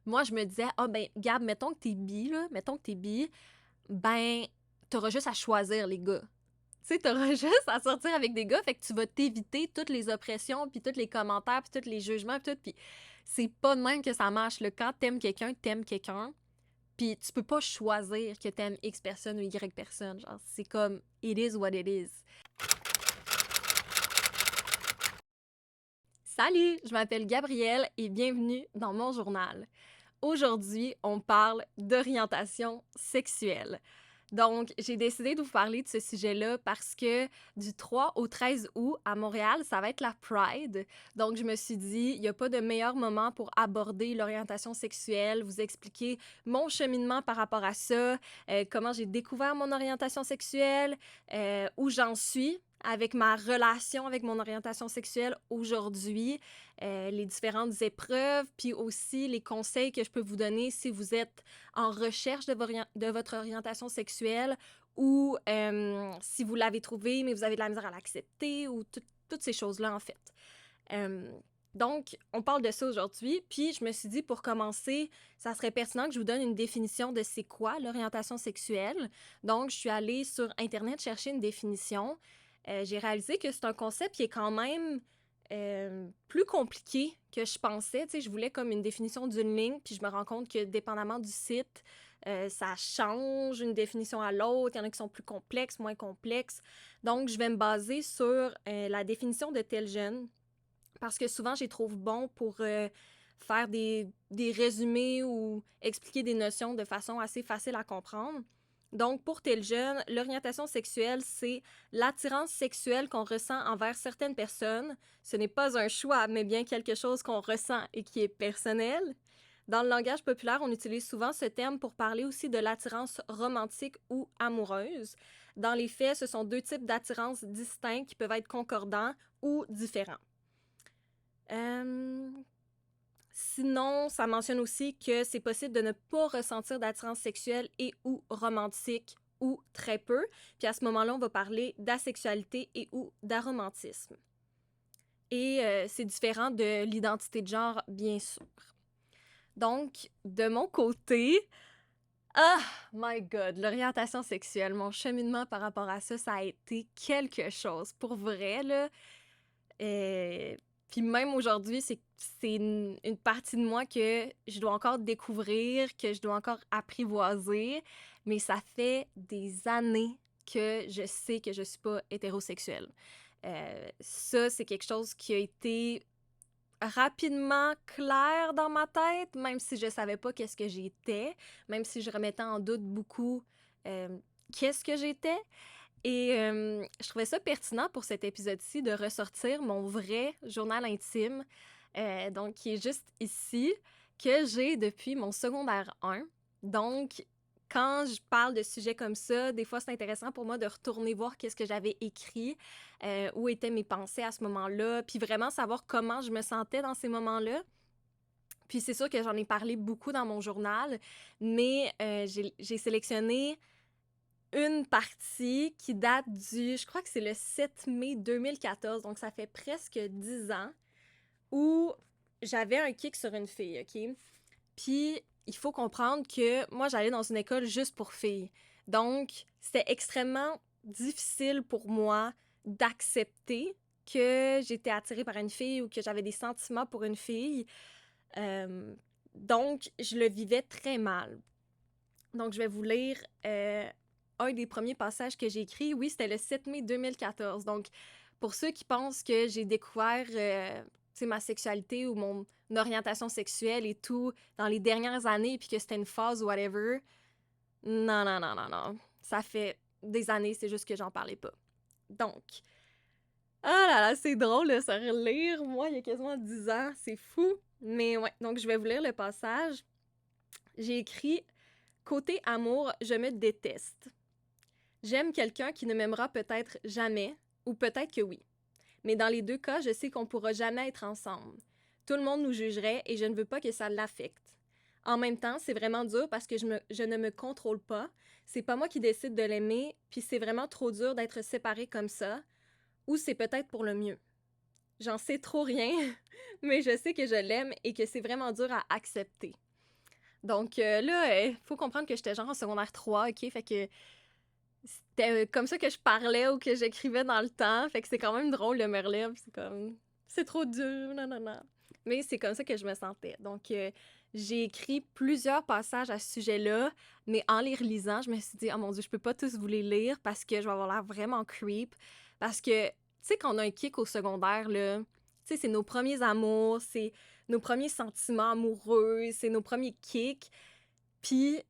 moi, je me disais, ah ben, Gab, mettons que t'es bi, ben, t'auras juste à choisir les gars. Tu sais, t'auras juste à sortir avec des gars, fait que tu vas t'éviter toutes les oppressions, puis tous les commentaires, puis tous les jugements, puis tout. Puis c'est pas de même que ça marche. Là. Quand t'aimes quelqu'un, puis tu peux pas choisir que t'aimes X personne ou Y personne. Genre, c'est comme, it is what it is. Salut, je m'appelle Gabrielle et bienvenue dans mon journal. Aujourd'hui, on parle d'orientation sexuelle. Donc, j'ai décidé de vous parler de ce sujet-là parce que du 3 au 13 août à Montréal, ça va être la Pride. Donc, je me suis dit, il n'y a pas de meilleur moment pour aborder l'orientation sexuelle, vous expliquer mon cheminement par rapport à ça, comment j'ai découvert mon orientation sexuelle, où j'en suis avec ma relation avec mon orientation sexuelle aujourd'hui, les différentes épreuves, puis aussi les conseils que je peux vous donner si vous êtes en recherche de votre orientation sexuelle ou si vous l'avez trouvée, mais vous avez de la misère à l'accepter ou toutes ces choses-là, en fait. Euh, donc, on parle de ça aujourd'hui, puis je me suis dit, pour commencer, ça serait pertinent que je vous donne une définition de c'est quoi l'orientation sexuelle. Donc, je suis allée sur Internet chercher une définition. J'ai réalisé que c'est un concept qui est quand même plus compliqué que je pensais. Tu sais, je voulais comme une définition d'une ligne, puis je me rends compte que dépendamment du site, ça change une définition à l'autre. Il y en a qui sont plus complexes, moins complexes. Donc, je vais me baser sur la définition de tel jeune, parce que souvent, je les trouve bons pour faire des résumés ou expliquer des notions de façon assez facile à comprendre. Donc, pour tel jeune, l'orientation sexuelle, c'est l'attirance sexuelle qu'on ressent envers certaines personnes. Ce n'est pas un choix, mais bien quelque chose qu'on ressent et qui est personnel. Dans le langage populaire, on utilise souvent ce terme pour parler aussi de l'attirance romantique ou amoureuse. Dans les faits, ce sont deux types d'attirance distincts qui peuvent être concordants ou différents. Euh, Sinon, ça mentionne aussi que c'est possible de ne pas ressentir d'attirance sexuelle et ou romantique ou très peu. Puis à ce moment-là, on va parler d'asexualité et ou d'aromantisme. Et c'est différent de l'identité de genre, bien sûr. Donc, de mon côté, ah, my God, l'orientation sexuelle, mon cheminement par rapport à ça, ça a été quelque chose. Pour vrai, là, euh, puis même aujourd'hui, c'est une partie de moi que je dois encore découvrir, que je dois encore apprivoiser, mais ça fait des années que je sais que je suis pas hétérosexuelle. Ça, c'est quelque chose qui a été rapidement clair dans ma tête, même si je savais pas qu'est-ce que j'étais, même si je remettais en doute beaucoup euh, qu'est-ce que j'étais. Et je trouvais ça pertinent pour cet épisode-ci de ressortir mon vrai journal intime, donc qui est juste ici, que j'ai depuis mon secondaire 1. Donc, quand je parle de sujets comme ça, des fois, c'est intéressant pour moi de retourner voir qu'est-ce que j'avais écrit, où étaient mes pensées à ce moment-là, puis vraiment savoir comment je me sentais dans ces moments-là. Puis c'est sûr que j'en ai parlé beaucoup dans mon journal, mais j'ai sélectionné une partie qui date je crois que c'est le 7 mai 2014, donc ça fait presque 10 ans, où j'avais un kick sur une fille, OK? Puis il faut comprendre que moi, j'allais dans une école juste pour filles. Donc, c'était extrêmement difficile pour moi d'accepter que j'étais attirée par une fille ou que j'avais des sentiments pour une fille. Euh, donc, je le vivais très mal. Donc, je vais vous lire un des premiers passages que j'ai écrit. Oui, c'était le 7 mai 2014. Donc, pour ceux qui pensent que j'ai découvert ma sexualité ou mon orientation sexuelle et tout dans les dernières années, puis que c'était une phase ou whatever, non, non, non, non, non. Ça fait des années, c'est juste que j'en parlais pas. Donc, ah là là, c'est drôle de se relire. Moi, il y a quasiment 10 ans, c'est fou. Mais ouais, donc je vais vous lire le passage. J'ai écrit côté amour, je me déteste. J'aime quelqu'un qui ne m'aimera peut-être jamais, ou peut-être que oui. Mais dans les deux cas, je sais qu'on pourra jamais être ensemble. Tout le monde nous jugerait et je ne veux pas que ça l'affecte. En même temps, c'est vraiment dur parce que je ne me contrôle pas. C'est pas moi qui décide de l'aimer, puis c'est vraiment trop dur d'être séparée comme ça. Ou c'est peut-être pour le mieux. J'en sais trop rien, mais je sais que je l'aime et que c'est vraiment dur à accepter. Donc là, faut comprendre que j'étais genre en secondaire 3, OK? Fait que c'était comme ça que je parlais ou que j'écrivais dans le temps. Fait que c'est quand même drôle de me relire, puis c'est comme... C'est trop dur, non, non, non. Mais c'est comme ça que je me sentais. Donc, j'ai écrit plusieurs passages à ce sujet-là, mais en les relisant, je me suis dit, oh mon Dieu, je peux pas tous vous les lire parce que je vais avoir l'air vraiment creep. Parce que, tu sais, quand on a un kick au secondaire, là, tu sais, c'est nos premiers amours, c'est nos premiers sentiments amoureux, c'est nos premiers kicks. Puis,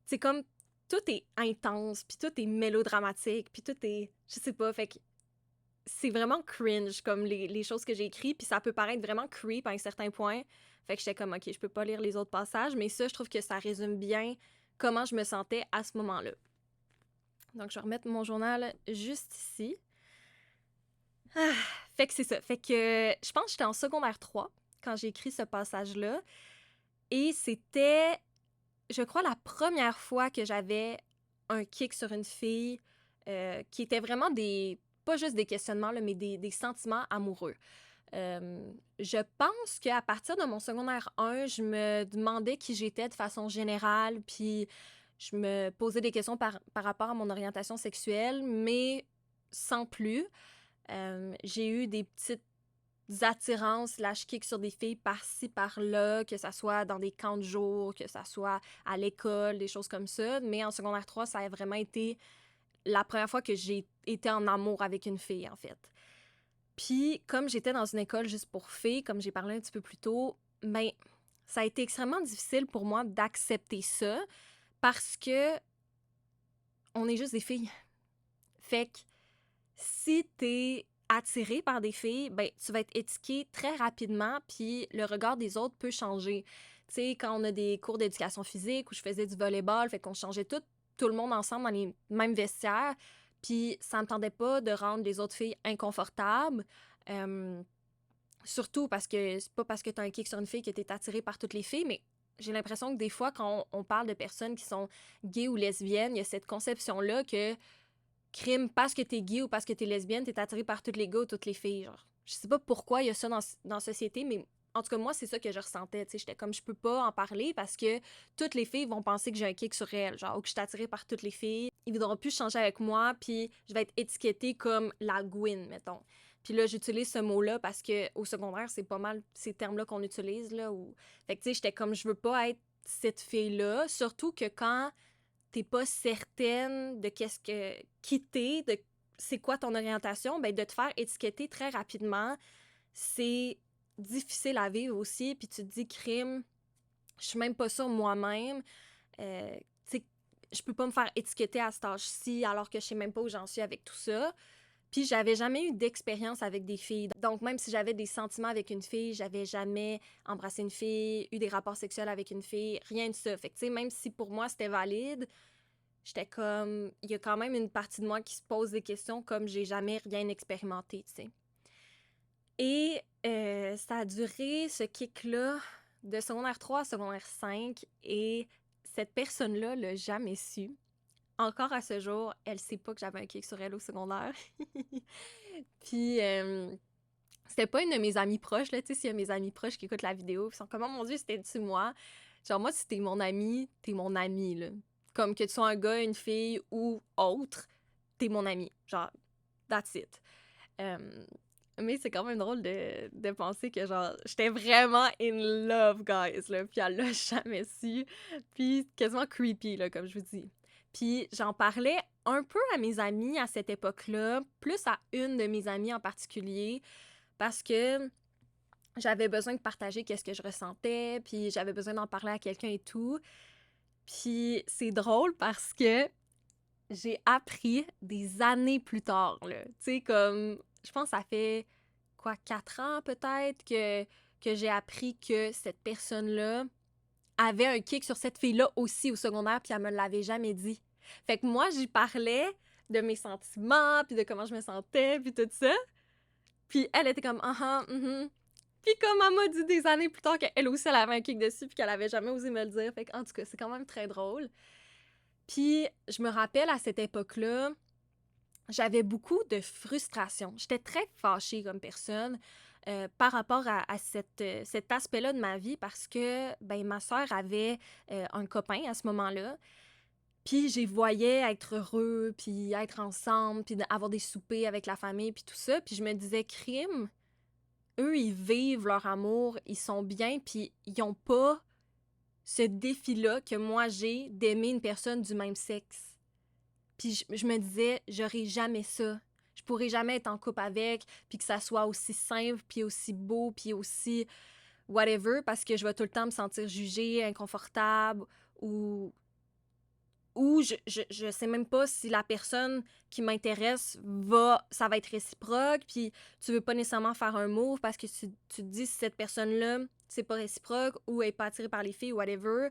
c'est comme, tout est intense, puis tout est mélodramatique, puis tout est, je sais pas, fait que c'est vraiment cringe comme les choses que j'ai écrites, puis ça peut paraître vraiment creep à un certain point. Fait que j'étais comme, OK, je peux pas lire les autres passages, mais ça, je trouve que ça résume bien comment je me sentais à ce moment-là. Donc, je vais remettre mon journal juste ici. Ah, fait que c'est ça. Fait que je pense que j'étais en secondaire 3 quand j'ai écrit ce passage-là. Et c'était, je crois, la première fois que j'avais un kick sur une fille qui était vraiment pas juste des questionnements, là, mais des sentiments amoureux. Je pense qu'à partir de mon secondaire 1, je me demandais qui j'étais de façon générale, puis je me posais des questions par rapport à mon orientation sexuelle, mais sans plus. J'ai eu des petites attirances slash kicks sur des filles par-ci, par-là, que ça soit dans des camps de jour, que ça soit à l'école, des choses comme ça. Mais en secondaire 3, ça a vraiment été la première fois que j'ai été en amour avec une fille, en fait. Puis, comme j'étais dans une école juste pour filles, comme j'ai parlé un petit peu plus tôt, ben, ça a été extrêmement difficile pour moi d'accepter ça parce que on est juste des filles. Fait que si t'es attiré par des filles, ben, tu vas être étiqueté très rapidement, puis le regard des autres peut changer. Tu sais, quand on a des cours d'éducation physique où je faisais du volleyball, fait qu'on changeait tout le monde ensemble dans les mêmes vestiaires, puis ça me tentait pas de rendre les autres filles inconfortables. Euh, Surtout parce que c'est pas parce que t'as un kick sur une fille que t'es attiré par toutes les filles, mais j'ai l'impression que des fois, quand on parle de personnes qui sont gays ou lesbiennes, il y a cette conception-là que crime parce que t'es gay ou parce que t'es lesbienne, t'es attiré par tous les gars ou toutes les filles. Genre, je sais pas pourquoi il y a ça dans la société, mais en tout cas, moi, c'est ça que je ressentais. Tu sais, j'étais comme, je peux pas en parler parce que toutes les filles vont penser que j'ai un kick sur elles. Genre, ou que je suis attirée par toutes les filles. Ils voudront plus changer avec moi, puis je vais être étiquetée comme la Gwyn, mettons. Puis là, j'utilise ce mot-là parce que au secondaire, c'est pas mal ces termes-là qu'on utilise, là. Fait que, tu sais, j'étais comme, je veux pas être cette fille-là. Surtout que quand t'es pas certaine de qui t'es, de c'est quoi ton orientation, ben de te faire étiqueter très rapidement, c'est difficile à vivre aussi. Puis tu te dis, crime, je suis même pas sûre moi-même. Tu sais, je peux pas me faire étiqueter à cet âge-ci alors que je sais même pas où j'en suis avec tout ça. Puis j'avais jamais eu d'expérience avec des filles. Donc même si j'avais des sentiments avec une fille, j'avais jamais embrassé une fille, eu des rapports sexuels avec une fille, rien de ça. Fait que tu sais, même si pour moi c'était valide, j'étais comme, il y a quand même une partie de moi qui se pose des questions comme j'ai jamais rien expérimenté, tu sais. Et ça a duré, ce kick-là, de secondaire 3 à secondaire 5, et cette personne-là l'a jamais su. Encore à ce jour, elle sait pas que j'avais un kick sur elle au secondaire. Puis, c'était pas une de mes amies proches, là, tu sais, s'il y a mes amis proches qui écoutent la vidéo, ils sont comme, oh mon Dieu, c'était-tu moi? Genre, moi, si t'es mon ami, là. Comme que tu sois un gars, une fille ou autre, t'es mon ami. Genre, that's it. Euh, mais c'est quand même drôle de penser que, genre, j'étais vraiment in love, guys, là, puis elle l'a jamais su. Puis quasiment creepy, là, comme je vous dis. Puis j'en parlais un peu à mes amis à cette époque-là, plus à une de mes amies en particulier, parce que j'avais besoin de partager qu'est-ce que je ressentais, puis j'avais besoin d'en parler à quelqu'un et tout. Puis c'est drôle parce que j'ai appris des années plus tard, là. Tu sais, comme, je pense que ça fait, quoi, 4 ans peut-être que j'ai appris que cette personne-là avait un kick sur cette fille-là aussi au secondaire, puis elle me l'avait jamais dit. Fait que moi, j'y parlais de mes sentiments, puis de comment je me sentais, puis tout ça. Puis elle était comme, ah ah, Puis comme elle m'a dit des années plus tard qu'elle aussi, elle avait un kick dessus, puis qu'elle avait jamais osé me le dire. Fait que, en tout cas, c'est quand même très drôle. Puis je me rappelle à cette époque-là, j'avais beaucoup de frustration. J'étais très fâchée comme personne. par rapport à cet aspect-là de ma vie parce que ben, ma sœur avait un copain à ce moment-là. Puis j'y voyais être heureux, puis être ensemble, puis avoir des soupers avec la famille, puis tout ça. Puis je me disais, crime, eux, ils vivent leur amour, ils sont bien, puis ils ont pas ce défi-là que moi j'ai d'aimer une personne du même sexe. Puis je me disais, j'aurais jamais ça. Je pourrais jamais être en couple avec, puis que ça soit aussi simple, puis aussi beau, puis aussi whatever, parce que je vais tout le temps me sentir jugée, inconfortable, ou je sais même pas si la personne qui m'intéresse ça va être réciproque, puis tu veux pas nécessairement faire un move parce que tu te dis si cette personne-là, c'est pas réciproque ou elle est pas attirée par les filles ou whatever,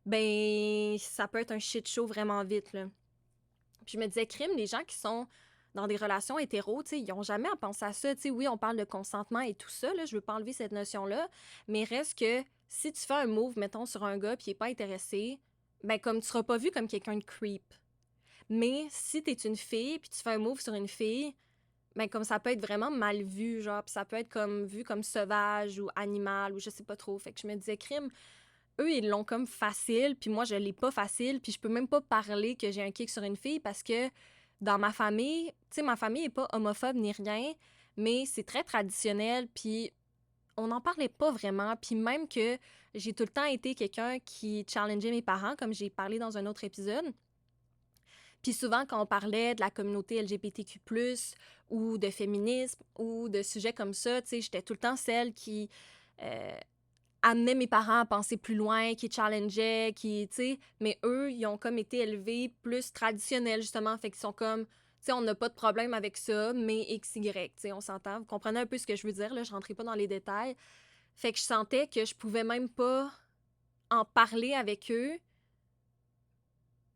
ben ça peut être un shit show vraiment vite, là. Puis je me disais, crime, les gens qui sont dans des relations hétéros, tu sais, ils ont jamais à penser à ça. Tu sais, oui, on parle de consentement et tout ça, là, je veux pas enlever cette notion-là, mais reste que si tu fais un move, mettons, sur un gars puis il est pas intéressé, ben comme tu seras pas vu comme quelqu'un de creep. Mais si t'es une fille puis tu fais un move sur une fille, ben comme ça peut être vraiment mal vu, genre, puis ça peut être comme vu comme sauvage ou animal ou je sais pas trop. Fait que je me disais, crime, eux, ils l'ont comme facile, puis moi, je l'ai pas facile, puis je peux même pas parler que j'ai un kick sur une fille parce que dans ma famille, tu sais, ma famille est pas homophobe ni rien, mais c'est très traditionnel, puis on n'en parlait pas vraiment, puis même que j'ai tout le temps été quelqu'un qui challengeait mes parents, comme j'ai parlé dans un autre épisode. Puis souvent, quand on parlait de la communauté LGBTQ+, ou de féminisme, ou de sujets comme ça, tu sais, j'étais tout le temps celle qui euh, amenait mes parents à penser plus loin, qui challengeait, qui, tu sais, mais eux, ils ont comme été élevés plus traditionnels, justement, fait qu'ils sont comme, tu sais, on n'a pas de problème avec ça, mais XY, tu sais, on s'entend. Vous comprenez un peu ce que je veux dire, là, je rentrais pas dans les détails. Fait que je sentais que je pouvais même pas en parler avec eux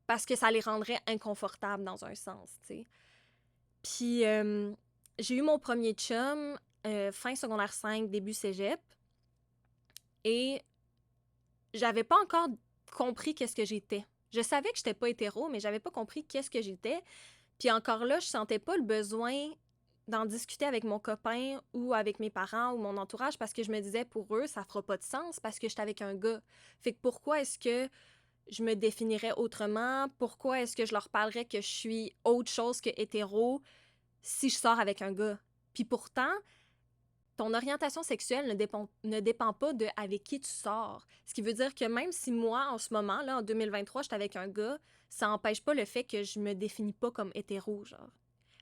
parce que ça les rendrait inconfortables dans un sens, tu sais. Puis j'ai eu mon premier chum fin secondaire 5, début cégep, et j'avais pas encore compris qu'est-ce que j'étais. Je savais que j'étais pas hétéro, mais j'avais pas compris qu'est-ce que j'étais. Puis encore là, je sentais pas le besoin d'en discuter avec mon copain ou avec mes parents ou mon entourage parce que je me disais, pour eux, ça fera pas de sens parce que j'étais avec un gars. Fait que pourquoi est-ce que je me définirais autrement? Pourquoi est-ce que je leur parlerais que je suis autre chose que hétéro si je sors avec un gars? Puis pourtant, ton orientation sexuelle ne dépend pas de avec qui tu sors. Ce qui veut dire que même si moi, en ce moment, là, en 2023, j'étais avec un gars, ça n'empêche pas le fait que je me définis pas comme hétéro, genre.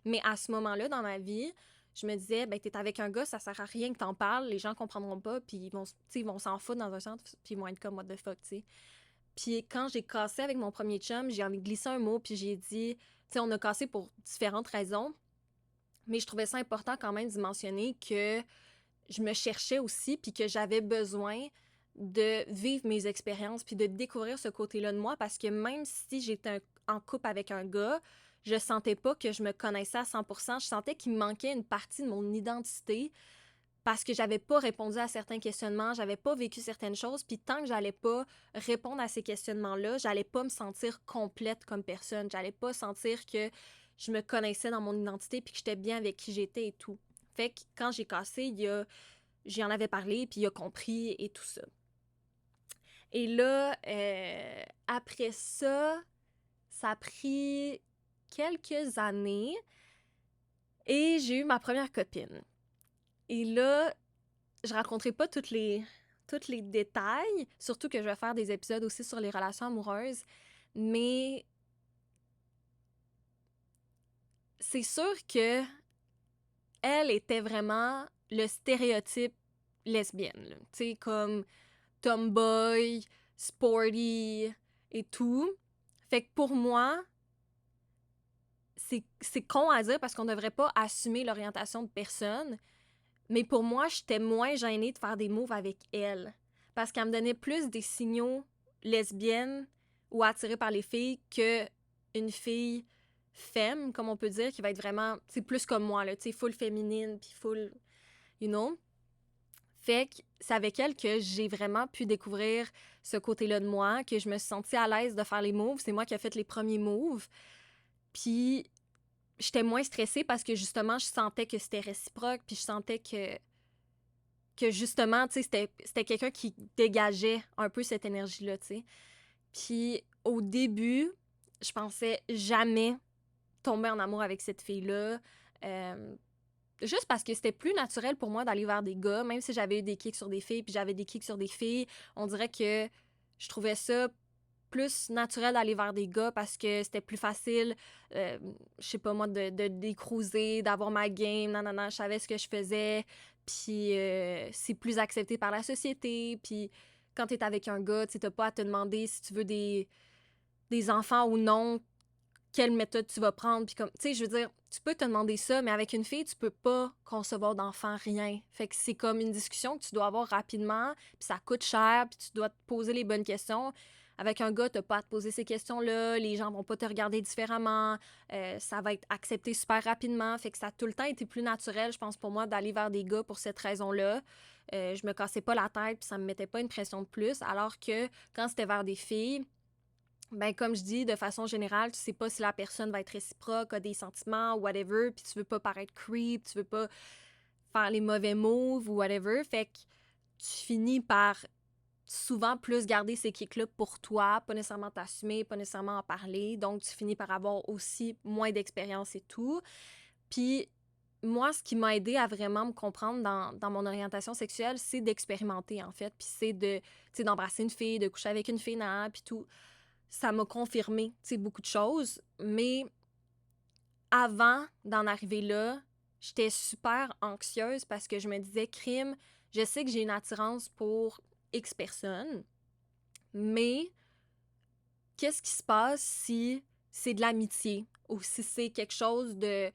Mais à ce moment-là, dans ma vie, je me disais, ben, t'es avec un gars, ça sert à rien que t'en parles, les gens comprendront pas, puis ils vont s'en foutre dans un sens, puis ils vont être comme, what the fuck, tu sais. Puis quand j'ai cassé avec mon premier chum, j'ai envie de glisser un mot, puis j'ai dit, tu sais, on a cassé pour différentes raisons, mais je trouvais ça important quand même de mentionner que je me cherchais aussi, puis que j'avais besoin de vivre mes expériences, puis de découvrir ce côté-là de moi, parce que même si j'étais en couple avec un gars, je sentais pas que je me connaissais à 100%. Je sentais qu'il me manquait une partie de mon identité parce que j'avais pas répondu à certains questionnements, j'avais pas vécu certaines choses, puis tant que j'allais pas répondre à ces questionnements-là, j'allais pas me sentir complète comme personne, j'allais pas sentir que je me connaissais dans mon identité puis que j'étais bien avec qui j'étais et tout. Fait que quand j'ai cassé, j'y en avais parlé puis il a compris et tout ça. Et là, après ça, ça a pris quelques années et j'ai eu ma première copine. Et là, je raconterai pas tous les détails, surtout que je vais faire des épisodes aussi sur les relations amoureuses, mais c'est sûr que elle était vraiment le stéréotype lesbienne, tu sais, comme tomboy, sporty et tout. Fait que pour moi, c'est con à dire parce qu'on devrait pas assumer l'orientation de personne, mais pour moi, j'étais moins gênée de faire des moves avec elle. Parce qu'elle me donnait plus des signaux lesbiennes ou attirée par les filles que une fille femme, comme on peut dire, qui va être vraiment, c'est plus comme moi, là, tu sais, full féminine, puis full, you know. Fait que c'est avec elle que j'ai vraiment pu découvrir ce côté-là de moi, que je me suis sentie à l'aise de faire les moves. C'est moi qui ai fait les premiers moves. Puis j'étais moins stressée parce que justement, je sentais que c'était réciproque, puis je sentais que que justement, tu sais, c'était quelqu'un qui dégageait un peu cette énergie-là, tu sais. Puis au début, je pensais jamais tomber en amour avec cette fille-là. Euh, Juste parce que c'était plus naturel pour moi d'aller vers des gars, même si j'avais eu des kicks sur des filles, puis j'avais des kicks sur des filles. On dirait que je trouvais ça plus naturel d'aller vers des gars parce que c'était plus facile, je sais pas moi, de décruiser, d'avoir ma game, nanana, je savais ce que je faisais, puis c'est plus accepté par la société, puis quand t'es avec un gars, tu sais, t'as pas à te demander si tu veux des enfants ou non, quelle méthode tu vas prendre, puis comme, tu sais, je veux dire, tu peux te demander ça, mais avec une fille, tu peux pas concevoir d'enfant, rien. Fait que c'est comme une discussion que tu dois avoir rapidement, puis ça coûte cher, puis tu dois te poser les bonnes questions. Avec un gars, t'as pas à te poser ces questions-là, les gens vont pas te regarder différemment, ça va être accepté super rapidement, fait que ça a tout le temps été plus naturel, je pense, pour moi, d'aller vers des gars pour cette raison-là. Je me cassais pas la tête, puis ça me mettait pas une pression de plus, alors que quand c'était vers des filles, ben, comme je dis, de façon générale, tu sais pas si la personne va être réciproque, a des sentiments ou whatever, puis tu veux pas paraître creep, tu veux pas faire les mauvais moves ou whatever. Fait que tu finis par souvent plus garder ces kicks-là pour toi, pas nécessairement t'assumer, pas nécessairement en parler. Donc, tu finis par avoir aussi moins d'expérience et tout. Puis, moi, ce qui m'a aidé à vraiment me comprendre dans mon orientation sexuelle, c'est d'expérimenter, en fait. Puis c'est tu sais, d'embrasser une fille, de coucher avec une fille, puis tout. Ça m'a confirmé, tu sais, beaucoup de choses. Mais avant d'en arriver là, j'étais super anxieuse parce que je me disais, crime, je sais que j'ai une attirance pour X personnes, mais qu'est-ce qui se passe si c'est de l'amitié ou si c'est quelque chose de,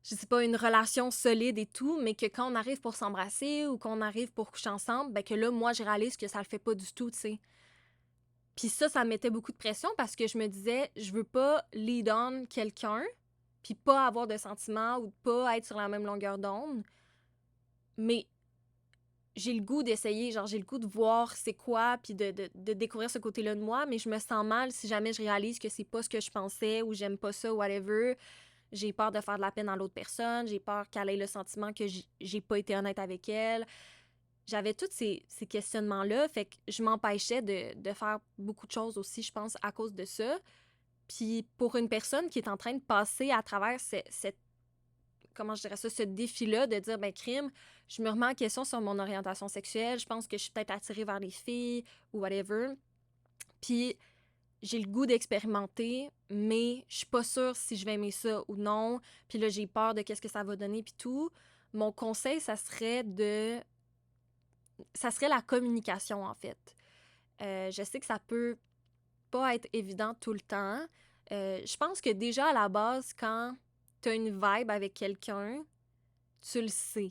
je sais pas, une relation solide et tout, mais que quand on arrive pour s'embrasser ou qu'on arrive pour coucher ensemble, ben que là, moi, je réalise que ça le fait pas du tout, tu sais. Puis ça me mettait beaucoup de pression parce que je me disais, je veux pas lead on quelqu'un, puis pas avoir de sentiments ou pas être sur la même longueur d'onde, mais j'ai le goût d'essayer, genre j'ai le goût de voir c'est quoi, puis de découvrir ce côté-là de moi, mais je me sens mal si jamais je réalise que c'est pas ce que je pensais ou j'aime pas ça, whatever. J'ai peur de faire de la peine à l'autre personne, j'ai peur qu'elle ait le sentiment que j'ai pas été honnête avec elle. J'avais tous ces questionnements-là, fait que je m'empêchais de faire beaucoup de choses aussi, je pense, à cause de ça. Puis pour une personne qui est en train de passer à travers cette, comment je dirais ça, ce défi-là de dire, ben crime, je me remets en question sur mon orientation sexuelle, je pense que je suis peut-être attirée vers les filles ou whatever. Puis j'ai le goût d'expérimenter, mais je suis pas sûre si je vais aimer ça ou non. Puis là, j'ai peur de qu'est-ce que ça va donner, puis tout. Mon conseil, ça serait la communication, en fait. Je sais que ça peut pas être évident tout le temps. Je pense que déjà, à la base, quand t'as une vibe avec quelqu'un, tu le sais.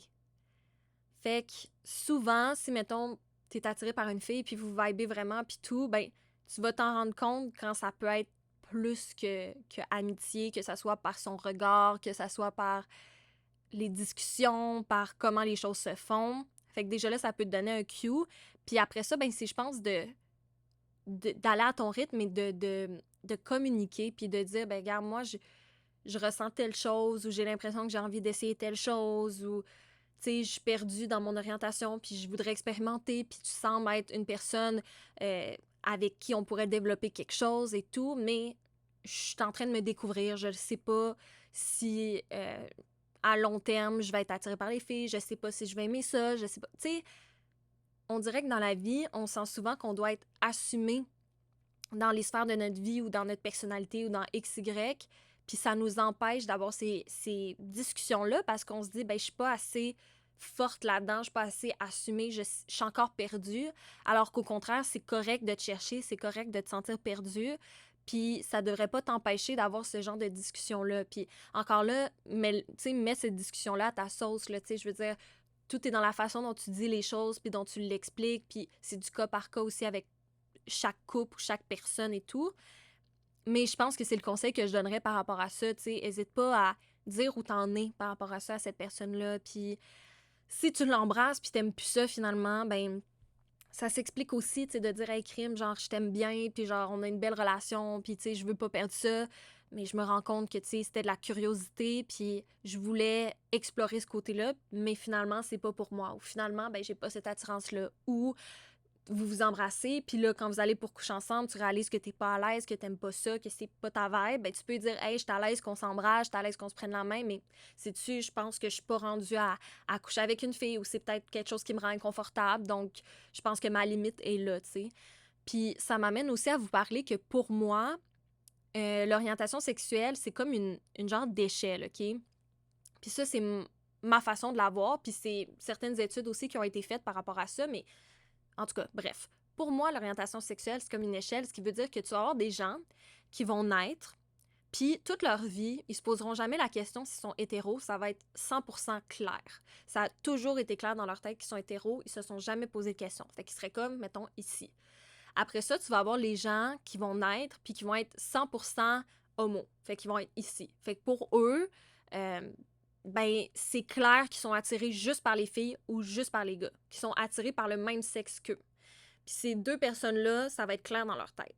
Fait que souvent, si, mettons, t'es attiré par une fille, puis vous vibez vraiment, puis tout, ben, tu vas t'en rendre compte quand ça peut être plus que amitié, que ça soit par son regard, que ça soit par les discussions, par comment les choses se font. Fait que déjà là, ça peut te donner un cue. Puis après ça, ben c'est, je pense, d'aller à ton rythme et de communiquer, puis de dire, ben regarde, moi, je ressens telle chose, ou j'ai l'impression que j'ai envie d'essayer telle chose, ou, tu sais, je suis perdue dans mon orientation, puis je voudrais expérimenter, puis tu sembles être une personne avec qui on pourrait développer quelque chose et tout, mais je suis en train de me découvrir, je ne sais pas si à long terme, je vais être attirée par les filles, je sais pas si je vais aimer ça, je sais pas. Tu sais, on dirait que dans la vie, on sent souvent qu'on doit être assumé dans les sphères de notre vie ou dans notre personnalité ou dans XY, puis ça nous empêche d'avoir ces discussions-là parce qu'on se dit, ben je suis pas assez forte là-dedans, je suis pas assez assumée, je suis encore perdue, alors qu'au contraire, c'est correct de te chercher, c'est correct de te sentir perdue, puis ça devrait pas t'empêcher d'avoir ce genre de discussion-là. Puis encore là, mets cette discussion-là à ta sauce, là, tu sais, je veux dire, tout est dans la façon dont tu dis les choses, puis dont tu l'expliques, puis c'est du cas par cas aussi avec chaque couple ou chaque personne et tout. Mais je pense que c'est le conseil que je donnerais par rapport à ça, tu sais. Hésite pas à dire où t'en es par rapport à ça, à cette personne-là. Puis si tu l'embrasses puis t'aimes plus ça finalement, ben ça s'explique aussi, tu sais, de dire hey, crime, genre je t'aime bien, puis genre on a une belle relation, puis tu sais, je veux pas perdre ça. Mais je me rends compte que, tu sais, c'était de la curiosité, puis je voulais explorer ce côté-là, mais finalement, c'est pas pour moi. Ou finalement, ben, j'ai pas cette attirance-là. Ou vous vous embrassez, puis là, quand vous allez pour coucher ensemble, tu réalises que t'es pas à l'aise, que t'aimes pas ça, que c'est pas ta vibe, ben tu peux dire « Hey, je suis à l'aise qu'on s'embrasse, je suis à l'aise qu'on se prenne la main, mais sais-tu, je pense que je suis pas rendue à coucher avec une fille ou c'est peut-être quelque chose qui me rend inconfortable, donc je pense que ma limite est là, tu sais. » Puis ça m'amène aussi à vous parler que pour moi, l'orientation sexuelle, c'est comme une genre d'échelle, OK? Puis ça, c'est ma façon de la voir, puis c'est certaines études aussi qui ont été faites par rapport à ça, mais en tout cas, bref. Pour moi, l'orientation sexuelle, c'est comme une échelle, ce qui veut dire que tu vas avoir des gens qui vont naître, puis toute leur vie, ils se poseront jamais la question s'ils sont hétéros, ça va être 100% clair. Ça a toujours été clair dans leur tête qu'ils sont hétéros, ils se sont jamais posé de questions. Fait qu'ils seraient comme, mettons, ici. Après ça, tu vas avoir les gens qui vont naître, puis qui vont être 100% homo. Fait qu'ils vont être ici. Fait que pour eux, ben, c'est clair qu'ils sont attirés juste par les filles ou juste par les gars, qui sont attirés par le même sexe qu'eux. Puis ces deux personnes-là, ça va être clair dans leur tête.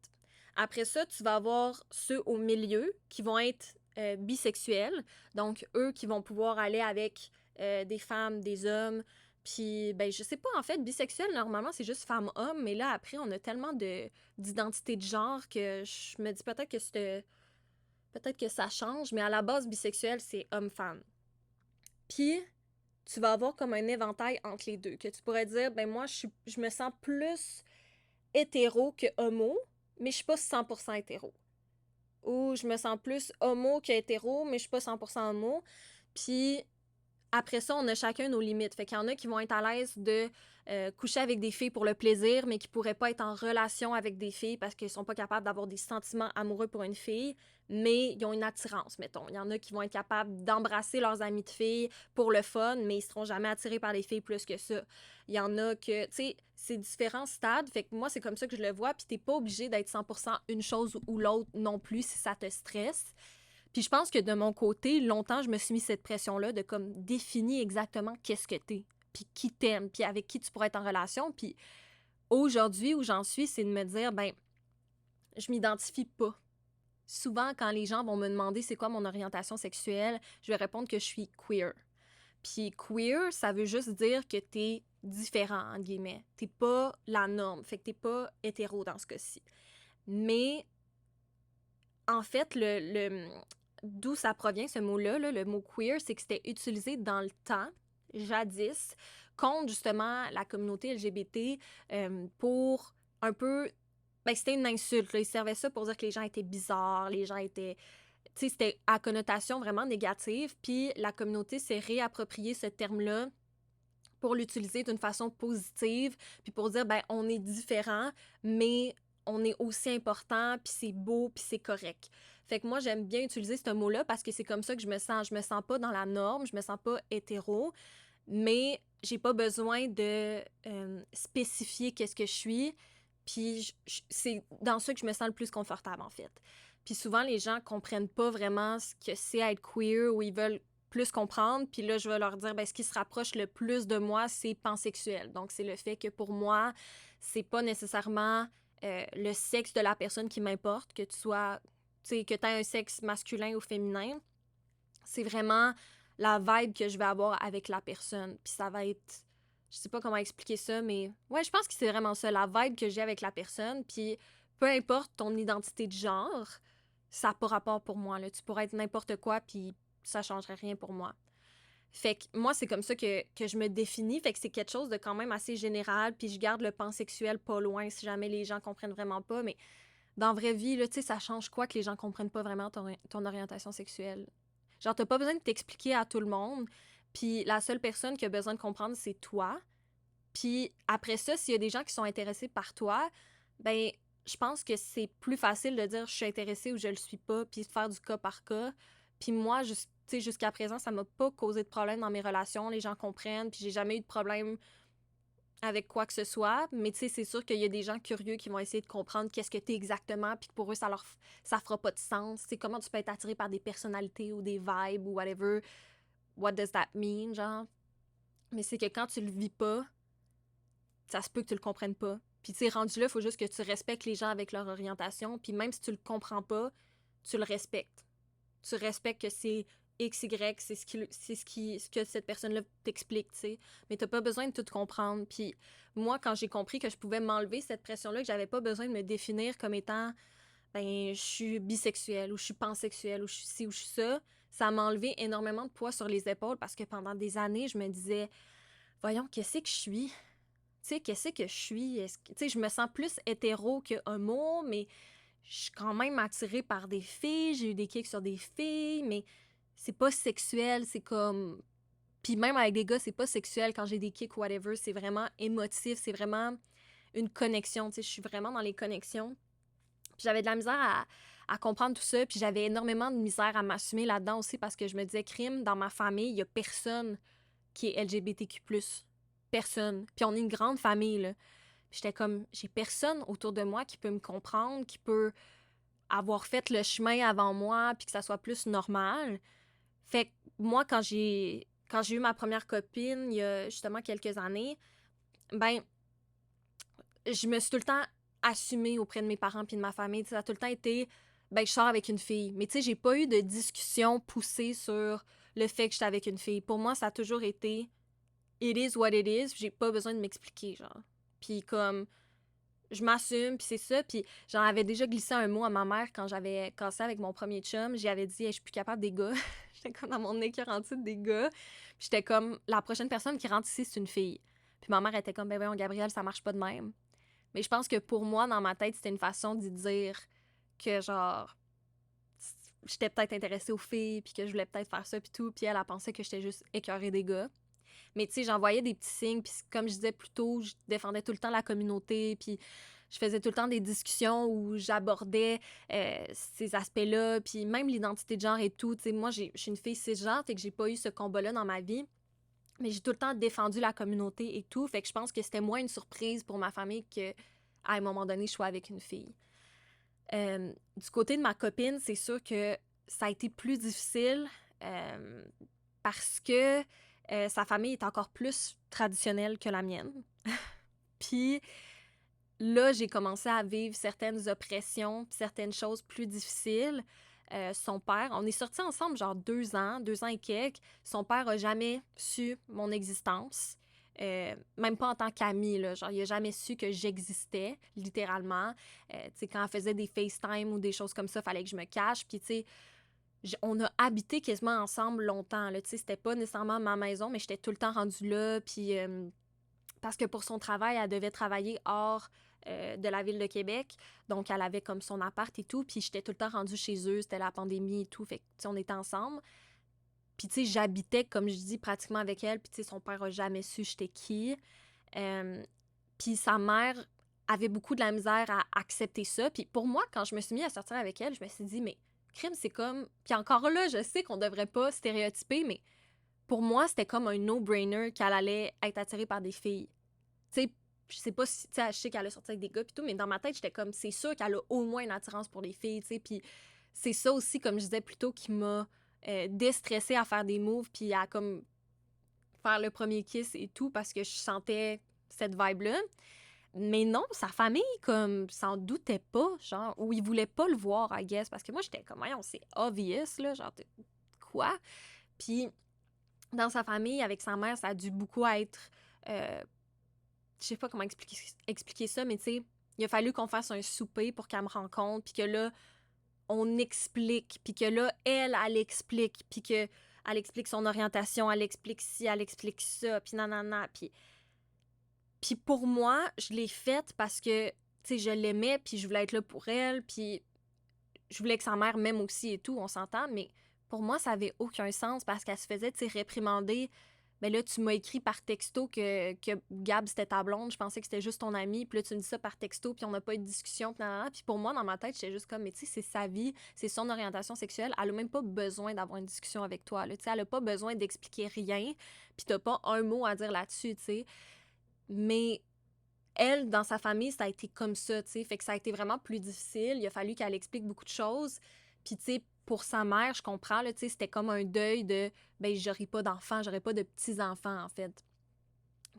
Après ça, tu vas avoir ceux au milieu qui vont être bisexuels. Donc, eux qui vont pouvoir aller avec des femmes, des hommes. Puis, ben, je sais pas, en fait, bisexuel, normalement, c'est juste femme-homme. Mais là, après, on a tellement d'identité de genre que je me dis peut-être que ça change. Mais à la base, bisexuel, c'est homme-femme. Puis, tu vas avoir comme un éventail entre les deux. Que tu pourrais dire, ben moi, je me sens plus hétéro que homo, mais je suis pas 100% hétéro. Ou je me sens plus homo que hétéro, mais je suis pas 100% homo. Puis après ça, on a chacun nos limites. Fait qu'il y en a qui vont être à l'aise de coucher avec des filles pour le plaisir, mais qui pourraient pas être en relation avec des filles parce qu'ils sont pas capables d'avoir des sentiments amoureux pour une fille, mais ils ont une attirance, mettons. Il y en a qui vont être capables d'embrasser leurs amis de filles pour le fun, mais ils seront jamais attirés par les filles plus que ça. Il y en a que, tu sais, c'est différents stades. Fait que moi, c'est comme ça que je le vois, puis t'es pas obligé d'être 100% une chose ou l'autre non plus si ça te stresse. Puis je pense que de mon côté, longtemps, je me suis mis cette pression-là de comme définir exactement qu'est-ce que t'es, puis qui t'aime, puis avec qui tu pourrais être en relation. Puis aujourd'hui, où j'en suis, c'est de me dire, ben, je m'identifie pas. Souvent, quand les gens vont me demander c'est quoi mon orientation sexuelle, je vais répondre que je suis queer. Puis queer, ça veut juste dire que t'es différent, entre guillemets. T'es pas la norme, fait que t'es pas hétéro dans ce cas-ci. Mais en fait, d'où ça provient, ce mot-là, là, le mot queer, c'est que c'était utilisé dans le temps, jadis, contre justement la communauté LGBT pour un peu... Ben, c'était une insulte. Là. Ils servaient ça pour dire que les gens étaient bizarres, les gens étaient... Tu sais, c'était à connotation vraiment négative. Puis la communauté s'est réapproprié ce terme-là pour l'utiliser d'une façon positive, puis pour dire, ben, on est différent, mais on est aussi important, puis c'est beau, puis c'est correct. Fait que moi, j'aime bien utiliser ce mot-là parce que c'est comme ça que je me sens. Je me sens pas dans la norme, je me sens pas hétéro, mais j'ai pas besoin de spécifier qu'est-ce que je suis, puis c'est dans ça que je me sens le plus confortable, en fait. Puis souvent, les gens comprennent pas vraiment ce que c'est être queer ou ils veulent plus comprendre. Puis là, je vais leur dire, ben, ce qui se rapproche le plus de moi, c'est pansexuel. Donc, c'est le fait que pour moi, c'est pas nécessairement le sexe de la personne qui m'importe, que tu sois, tu sais, que tu aies un sexe masculin ou féminin. C'est vraiment la vibe que je vais avoir avec la personne. Puis ça va être, je sais pas comment expliquer ça, mais ouais, je pense que c'est vraiment ça, la vibe que j'ai avec la personne. Puis peu importe ton identité de genre, ça n'a pas rapport pour moi, là. Tu pourrais être n'importe quoi, puis ça changerait rien pour moi. Fait que moi, c'est comme ça que je me définis. Fait que c'est quelque chose de quand même assez général. Puis je garde le pansexuel pas loin si jamais les gens comprennent vraiment pas. Mais dans la vraie vie, là, tu sais, ça change quoi que les gens comprennent pas vraiment ton orientation sexuelle? Genre, t'as pas besoin de t'expliquer à tout le monde. Puis la seule personne qui a besoin de comprendre, c'est toi. Puis après ça, s'il y a des gens qui sont intéressés par toi, ben je pense que c'est plus facile de dire je suis intéressée ou je le suis pas, puis de faire du cas par cas. Puis moi, jusqu'à présent, ça m'a pas causé de problème dans mes relations. Les gens comprennent, puis j'ai jamais eu de problème avec quoi que ce soit. Mais tu sais, c'est sûr qu'il y a des gens curieux qui vont essayer de comprendre qu'est-ce que t'es exactement, puis que pour eux, ça fera pas de sens. C'est comment tu peux être attiré par des personnalités ou des vibes ou whatever. What does that mean, genre? Mais c'est que quand tu le vis pas, ça se peut que tu le comprennes pas. Puis tu sais, rendu là, il faut juste que tu respectes les gens avec leur orientation. Puis même si tu le comprends pas, tu le respectes. Tu respectes que c'est X, Y, ce que cette personne-là t'explique, tu sais. Mais t'as pas besoin de tout comprendre. Puis moi, quand j'ai compris que je pouvais m'enlever cette pression-là, que j'avais pas besoin de me définir comme étant, ben, je suis bisexuelle, ou je suis pansexuelle, ou je suis ci, ou je suis ça m'a enlevé énormément de poids sur les épaules parce que pendant des années, je me disais, voyons, qu'est-ce que je suis? Tu sais, qu'est-ce que je suis? Tu sais, je me sens plus hétéro que homo, mais je suis quand même attirée par des filles, j'ai eu des kicks sur des filles, mais c'est pas sexuel, c'est comme... Puis même avec des gars, c'est pas sexuel quand j'ai des kicks ou whatever, c'est vraiment émotif, c'est vraiment une connexion, tu sais, je suis vraiment dans les connexions. Puis j'avais de la misère à comprendre tout ça, puis j'avais énormément de misère à m'assumer là-dedans aussi parce que je me disais, crime, dans ma famille, il y a personne qui est LGBTQ+. Personne. Puis on est une grande famille, là. Puis j'étais comme, j'ai personne autour de moi qui peut me comprendre, qui peut avoir fait le chemin avant moi, puis que ça soit plus normal. Fait que moi, quand j'ai eu ma première copine, il y a justement quelques années, ben, je me suis tout le temps assumée auprès de mes parents puis de ma famille. T'sais, ça a tout le temps été, ben, je sors avec une fille. Mais tu sais, j'ai pas eu de discussion poussée sur le fait que j'étais avec une fille. Pour moi, ça a toujours été, it is what it is, j'ai pas besoin de m'expliquer, genre. Puis comme, je m'assume, puis c'est ça. Puis j'en avais déjà glissé un mot à ma mère quand j'avais cassé avec mon premier chum. J'y avais dit, hey, je suis plus capable des gars. J'étais comme dans mon écœur en titre des gars. Puis j'étais comme, la prochaine personne qui rentre ici, c'est une fille. Puis ma mère était comme, ben voyons, Gabrielle, ça marche pas de même. Mais je pense que pour moi, dans ma tête, c'était une façon d'y dire que, genre, j'étais peut-être intéressée aux filles, puis que je voulais peut-être faire ça, puis tout. Puis elle pensait que j'étais juste écœurée des gars. Mais tu sais, j'envoyais des petits signes, puis comme je disais plus tôt, je défendais tout le temps la communauté, puis je faisais tout le temps des discussions où j'abordais ces aspects-là, puis même l'identité de genre et tout. Tu sais, moi, je suis une fille cisgenre, fait que j'ai pas eu ce combat-là dans ma vie. Mais j'ai tout le temps défendu la communauté et tout. Fait que je pense que c'était moins une surprise pour ma famille qu'à un moment donné, je sois avec une fille. Du côté de ma copine, c'est sûr que ça a été plus difficile parce que sa famille est encore plus traditionnelle que la mienne. Puis là, j'ai commencé à vivre certaines oppressions, certaines choses plus difficiles. Son père, on est sortis ensemble genre 2 ans et quelques. Son père a jamais su mon existence. Même pas en tant qu'ami, là. Genre, il a jamais su que j'existais, littéralement. Tu sais, quand elle faisait des FaceTime ou des choses comme ça, fallait que je me cache. Puis, tu sais, on a habité quasiment ensemble longtemps, là. Tu sais, c'était pas nécessairement ma maison, mais j'étais tout le temps rendue là. Puis, parce que pour son travail, elle devait travailler hors de la ville de Québec. Donc, elle avait comme son appart et tout. Puis, j'étais tout le temps rendue chez eux. C'était la pandémie et tout. Fait que, tu sais, on était ensemble. Puis, tu sais, j'habitais, comme je dis, pratiquement avec elle. Puis, tu sais, son père a jamais su j'étais qui. Puis, sa mère avait beaucoup de la misère à accepter ça. Puis, pour moi, quand je me suis mis à sortir avec elle, je me suis dit, mais crime, c'est comme... Puis encore là, je sais qu'on devrait pas stéréotyper, mais pour moi, c'était comme un no-brainer qu'elle allait être attirée par des filles. Tu sais, je sais pas si, tu sais, je sais qu'elle a sorti avec des gars pis tout, mais dans ma tête, j'étais comme, c'est sûr qu'elle a au moins une attirance pour les filles, tu sais, puis c'est ça aussi, comme je disais plus tôt, qui m'a déstressée à faire des moves puis à, comme, faire le premier kiss et tout, parce que je sentais cette vibe-là. Mais non, sa famille, comme, s'en doutait pas, genre, ou ils voulaient pas le voir, I guess, parce que moi, j'étais comme, voyons, c'est obvious, là, genre, quoi? Puis, dans sa famille, avec sa mère, ça a dû beaucoup être... je sais pas comment expliquer ça, mais tu sais, il a fallu qu'on fasse un souper pour qu'elle me rencontre, puis que là, on explique, puis que là, elle explique, puis que elle explique son orientation, elle explique ci, elle explique ça, puis nanana, puis pour moi, je l'ai faite parce que, tu sais, je l'aimais, puis je voulais être là pour elle, puis je voulais que sa mère m'aime aussi et tout, on s'entend, mais pour moi, ça avait aucun sens parce qu'elle se faisait, tu sais, réprimander. Ben là, tu m'as écrit par texto que Gab, c'était ta blonde. Je pensais que c'était juste ton ami. Puis là, tu me dis ça par texto, puis on n'a pas eu de discussion. Puis pour moi, dans ma tête, j'étais juste comme, mais tu sais, c'est sa vie, c'est son orientation sexuelle. Elle a même pas besoin d'avoir une discussion avec toi. Là. Tu sais, elle a pas besoin d'expliquer rien. Puis t'as pas un mot à dire là-dessus, tu sais. Mais elle, dans sa famille, ça a été comme ça, tu sais. Fait que ça a été vraiment plus difficile. Il a fallu qu'elle explique beaucoup de choses. Puis, tu sais, pour sa mère, je comprends, là, tu sais, c'était comme un deuil de, ben, j'aurai pas d'enfants, j'aurai pas de petits-enfants, en fait.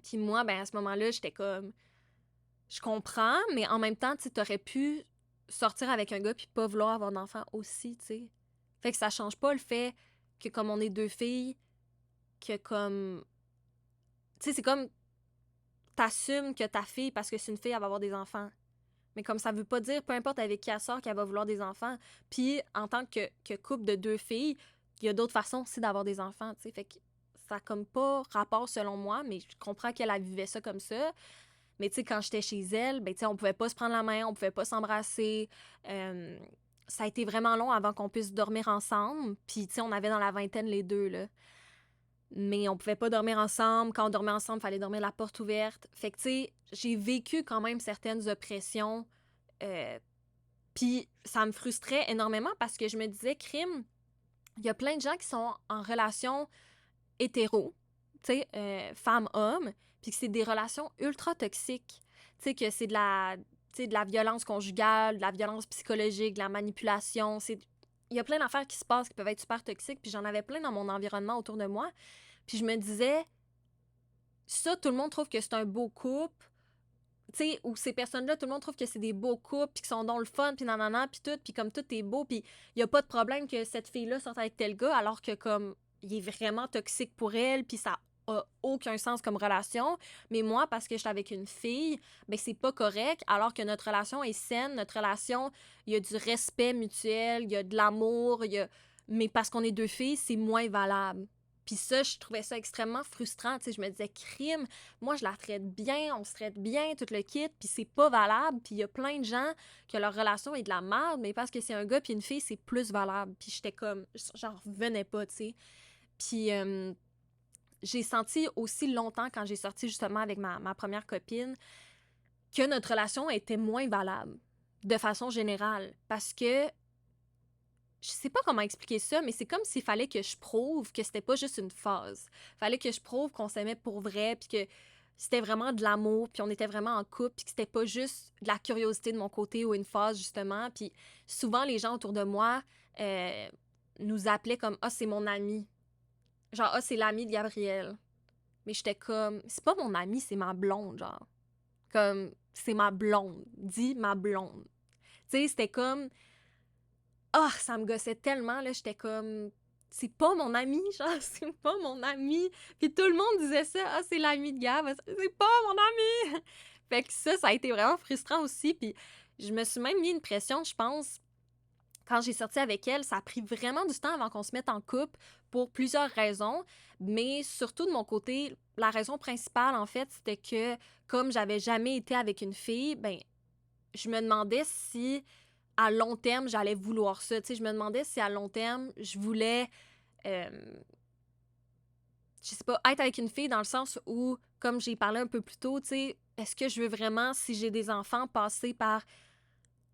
Puis moi, ben, à ce moment-là, j'étais comme, je comprends, mais en même temps, tu sais, t'aurais pu sortir avec un gars puis pas vouloir avoir d'enfant aussi, tu sais. Fait que ça change pas le fait que comme on est deux filles, que comme... Tu sais, c'est comme t'assumes que ta fille, parce que c'est une fille, elle va avoir des enfants. Mais comme ça veut pas dire, peu importe avec qui elle sort, qu'elle va vouloir des enfants. Puis en tant que couple de deux filles, il y a d'autres façons aussi d'avoir des enfants, tu sais. Fait que ça a comme pas rapport selon moi, mais je comprends qu'elle vivait ça comme ça. Mais tu sais, quand j'étais chez elle, ben tu sais, on pouvait pas se prendre la main, on pouvait pas s'embrasser. Euh, Ça a été vraiment long avant qu'on puisse dormir ensemble. Puis tu sais, on avait dans la vingtaine les deux, là. Mais on pouvait pas dormir ensemble. Quand on dormait ensemble, il fallait dormir la porte ouverte. Fait que tu sais, j'ai vécu quand même certaines oppressions. euh, Puis ça me frustrait énormément parce que je me disais, crime, il y a plein de gens qui sont en relation hétéro, tu sais, femme-homme, puis que c'est des relations ultra toxiques. Tu sais, que c'est de la violence conjugale, de la violence psychologique, de la manipulation. Il y a plein d'affaires qui se passent qui peuvent être super toxiques, puis j'en avais plein dans mon environnement autour de moi. Puis je me disais, ça, tout le monde trouve que c'est un beau couple, tu sais, où ces personnes-là, tout le monde trouve que c'est des beaux couples, puis qu'ils sont dans le fun, puis nanana, puis tout, puis comme tout est beau, puis il y a pas de problème que cette fille-là sorte avec tel gars, alors que comme, il est vraiment toxique pour elle, puis ça a aucun sens comme relation. Mais moi, parce que je suis avec une fille, ben c'est pas correct, alors que notre relation est saine, notre relation, il y a du respect mutuel, il y a de l'amour, il y a... Mais parce qu'on est deux filles, c'est moins valable. Puis ça, je trouvais ça extrêmement frustrant, tu sais, je me disais, crime, moi, je la traite bien, on se traite bien, tout le kit, puis c'est pas valable. Puis il y a plein de gens que leur relation est de la merde, mais parce que c'est un gars puis une fille, c'est plus valable. Puis j'étais comme, j'en revenais pas, tu sais. Puis j'ai senti aussi longtemps, quand j'ai sorti justement avec ma première copine, que notre relation était moins valable, de façon générale. Parce que, je sais pas comment expliquer ça, mais c'est comme s'il fallait que je prouve que c'était pas juste une phase. Fallait que je prouve qu'on s'aimait pour vrai, puis que c'était vraiment de l'amour, puis on était vraiment en couple, puis que c'était pas juste de la curiosité de mon côté ou une phase, justement. Puis souvent, les gens autour de moi nous appelaient comme « Ah, c'est mon ami ». Genre « Ah, c'est l'ami de Gabriel ». Mais j'étais comme « C'est pas mon ami, c'est ma blonde, genre. » Comme « C'est ma blonde. Dis ma blonde. » Tu sais, c'était comme... Ah, ça me gossait tellement, là, j'étais comme... C'est pas mon ami, genre, c'est pas mon ami. Puis tout le monde disait ça, ah, c'est l'ami de Gab, c'est pas mon ami. Fait que ça a été vraiment frustrant aussi. Puis je me suis même mis une pression, je pense, quand j'ai sorti avec elle. Ça a pris vraiment du temps avant qu'on se mette en couple pour plusieurs raisons. Mais surtout de mon côté, la raison principale, en fait, c'était que comme j'avais jamais été avec une fille, ben, je me demandais si à long terme, j'allais vouloir ça. Tu sais, je me demandais si à long terme, je voulais, euh, je sais pas, être avec une fille dans le sens où, comme j'ai parlé un peu plus tôt, tu sais, est-ce que je veux vraiment, si j'ai des enfants, passer par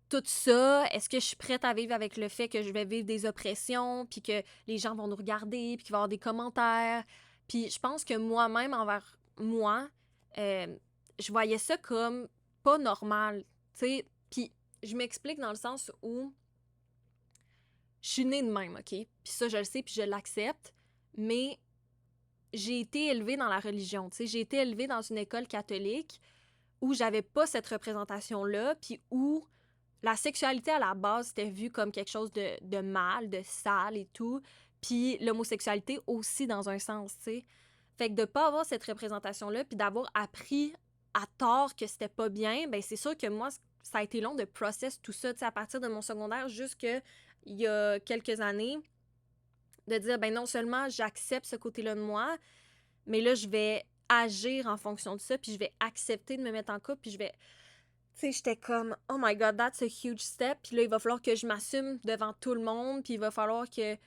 tout ça? Est-ce que je suis prête à vivre avec le fait que je vais vivre des oppressions, puis que les gens vont nous regarder, puis qu'il va y avoir des commentaires? Puis je pense que moi-même, envers moi, euh, je voyais ça comme pas normal, tu sais. Puis je m'explique dans le sens où je suis née de même, OK? Puis ça, je le sais, puis je l'accepte, mais j'ai été élevée dans la religion, tu sais. J'ai été élevée dans une école catholique où j'avais pas cette représentation-là, puis où la sexualité, à la base, c'était vu comme quelque chose de mal, de sale et tout, puis l'homosexualité aussi, dans un sens, tu sais. Fait que de pas avoir cette représentation-là, puis d'avoir appris à tort que c'était pas bien, ben c'est sûr que moi, ça a été long de process tout ça, tu sais, à partir de mon secondaire jusque il y a quelques années, de dire, ben non seulement j'accepte ce côté-là de moi, mais là, je vais agir en fonction de ça, puis je vais accepter de me mettre en couple, puis je vais... Tu sais, j'étais comme, oh my god, that's a huge step, puis là, il va falloir que je m'assume devant tout le monde, puis il va falloir que...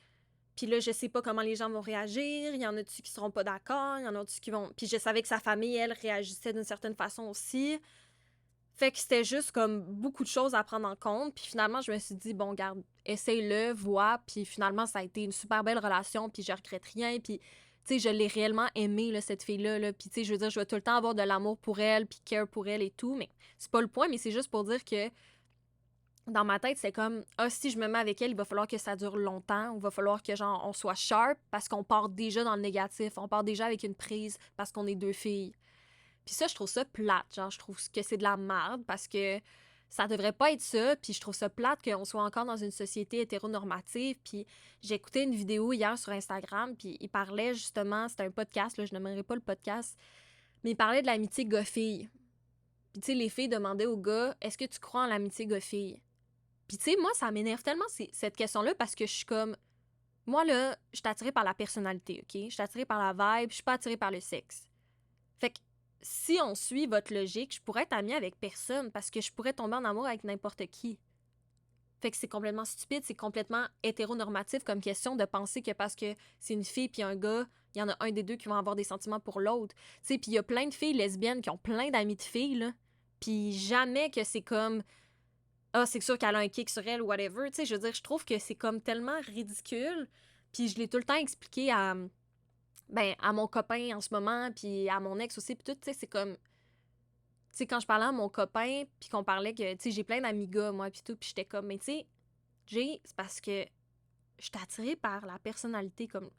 Puis là, je sais pas comment les gens vont réagir, il y en a-tu qui seront pas d'accord, il y en a-tu qui vont... Puis je savais que sa famille, elle, réagissait d'une certaine façon aussi. Fait que c'était juste comme beaucoup de choses à prendre en compte. Puis finalement, je me suis dit, bon, garde, essaye-le, vois. Puis finalement, ça a été une super belle relation. Puis je regrette rien. Puis, tu sais, je l'ai réellement aimée, là, cette fille-là. Là. Puis, tu sais, je veux dire, je vais tout le temps avoir de l'amour pour elle, puis care pour elle et tout. Mais c'est pas le point, mais c'est juste pour dire que dans ma tête, c'est comme, ah, si je me mets avec elle, il va falloir que ça dure longtemps. Il va falloir que, genre, on soit sharp parce qu'on part déjà dans le négatif. On part déjà avec une prise parce qu'on est deux filles. Puis ça, je trouve ça plate. Genre, je trouve que c'est de la merde parce que ça devrait pas être ça, puis je trouve ça plate qu'on soit encore dans une société hétéronormative, puis j'ai écouté une vidéo hier sur Instagram, puis il parlait justement, c'était un podcast, là, je n'aimerais pas le podcast, mais il parlait de l'amitié gars-fille. Puis tu sais, les filles demandaient aux gars, est-ce que tu crois en l'amitié gars-fille? Puis tu sais, moi, ça m'énerve tellement cette question-là, parce que je suis comme, moi là, je suis attirée par la personnalité, OK? Je suis attirée par la vibe, je suis pas attirée par le sexe. Fait que si on suit votre logique, je pourrais être amie avec personne parce que je pourrais tomber en amour avec n'importe qui. Fait que c'est complètement stupide, c'est complètement hétéronormatif comme question de penser que parce que c'est une fille puis un gars, il y en a un des deux qui va avoir des sentiments pour l'autre. Tu sais, puis il y a plein de filles lesbiennes qui ont plein d'amis de filles, là. Puis jamais que c'est comme ah, c'est sûr qu'elle a un kick sur elle ou whatever. Tu sais, je veux dire, je trouve que c'est comme tellement ridicule. Puis je l'ai tout le temps expliqué à mon copain en ce moment, puis à mon ex aussi, puis tout, tu sais, c'est comme, tu sais, quand je parlais à mon copain, puis qu'on parlait que, tu sais, j'ai plein d'amis gars, moi, puis tout, puis j'étais comme, mais tu sais, c'est parce que je suis attirée par la personnalité, comme,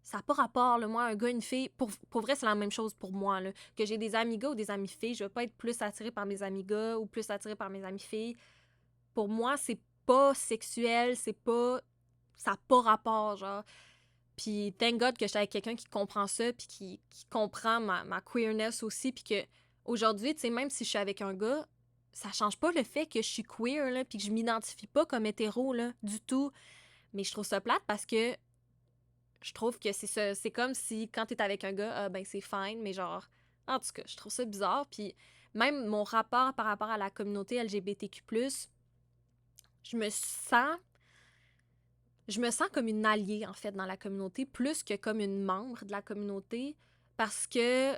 ça n'a pas rapport, là, moi, un gars, une fille, pour vrai, c'est la même chose pour moi, là, que j'ai des amis gars ou des amis filles, je vais pas être plus attirée par mes amis gars ou plus attirée par mes amis filles. Pour moi, c'est pas sexuel, c'est pas, ça n'a pas rapport, genre. Puis, thank God que j'étais avec quelqu'un qui comprend ça, puis qui comprend ma queerness aussi, puis que aujourd'hui, tu sais, même si je suis avec un gars, ça change pas le fait que je suis queer, là, puis que je m'identifie pas comme hétéro, là, du tout. Mais je trouve ça plate parce que je trouve que c'est ça. C'est comme si quand t'es avec un gars, ah, ben c'est fine, mais genre, en tout cas, je trouve ça bizarre. Puis, même mon rapport par rapport à la communauté LGBTQ+, je me sens je me sens comme une alliée, en fait, dans la communauté, plus que comme une membre de la communauté, parce que,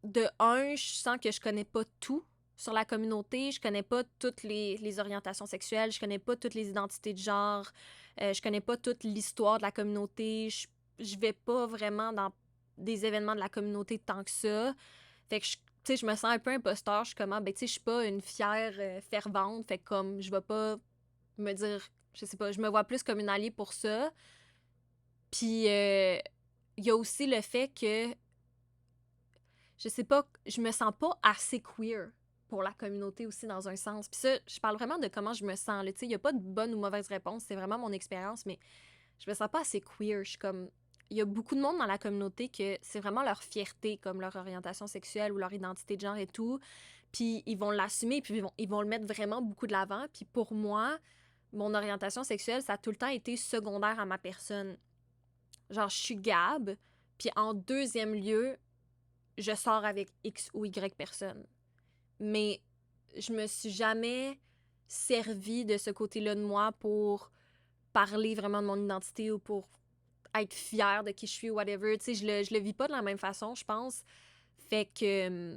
de un, je sens que je connais pas tout sur la communauté, je connais pas toutes les orientations sexuelles, je connais pas toutes les identités de genre, je connais pas toute l'histoire de la communauté, je vais pas vraiment dans des événements de la communauté tant que ça. Fait que, tu sais, je me sens un peu imposteur, je suis comme, ah, ben, tu sais, je suis pas une fière fervente, fait que comme, je vais pas me dire, je sais pas, je me vois plus comme une alliée pour ça. Puis il y a aussi le fait que, je sais pas, je me sens pas assez queer pour la communauté aussi dans un sens. Puis ça, je parle vraiment de comment je me sens. Tu sais, il y a pas de bonne ou mauvaise réponse, c'est vraiment mon expérience, mais je me sens pas assez queer. Je suis comme, il y a beaucoup de monde dans la communauté que c'est vraiment leur fierté, comme leur orientation sexuelle ou leur identité de genre et tout. Puis ils vont l'assumer, puis ils vont le mettre vraiment beaucoup de l'avant. Puis pour moi, mon orientation sexuelle, ça a tout le temps été secondaire à ma personne. Genre, je suis Gab, puis en deuxième lieu, je sors avec X ou Y personne. Mais je me suis jamais servi de ce côté-là de moi pour parler vraiment de mon identité ou pour être fière de qui je suis ou whatever. Tu sais, je le vis pas de la même façon, je pense. Fait que,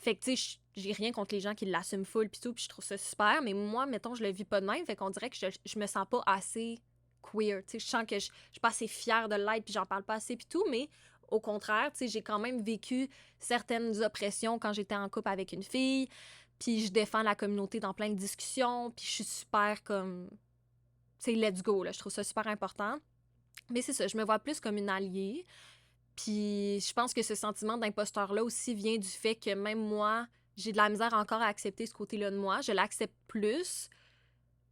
tu sais, j'ai rien contre les gens qui l'assument full pis tout, puis je trouve ça super, mais moi, mettons, je le vis pas de même, fait qu'on dirait que je me sens pas assez queer, tu sais, je sens que je suis pas assez fière de l'être, puis j'en parle pas assez pis tout, mais au contraire, tu sais, j'ai quand même vécu certaines oppressions quand j'étais en couple avec une fille, puis je défends la communauté dans plein de discussions, puis je suis super comme, tu sais, let's go, là, je trouve ça super important. Mais c'est ça, je me vois plus comme une alliée, puis je pense que ce sentiment d'imposteur-là aussi vient du fait que même moi, j'ai de la misère encore à accepter ce côté-là de moi. Je l'accepte plus,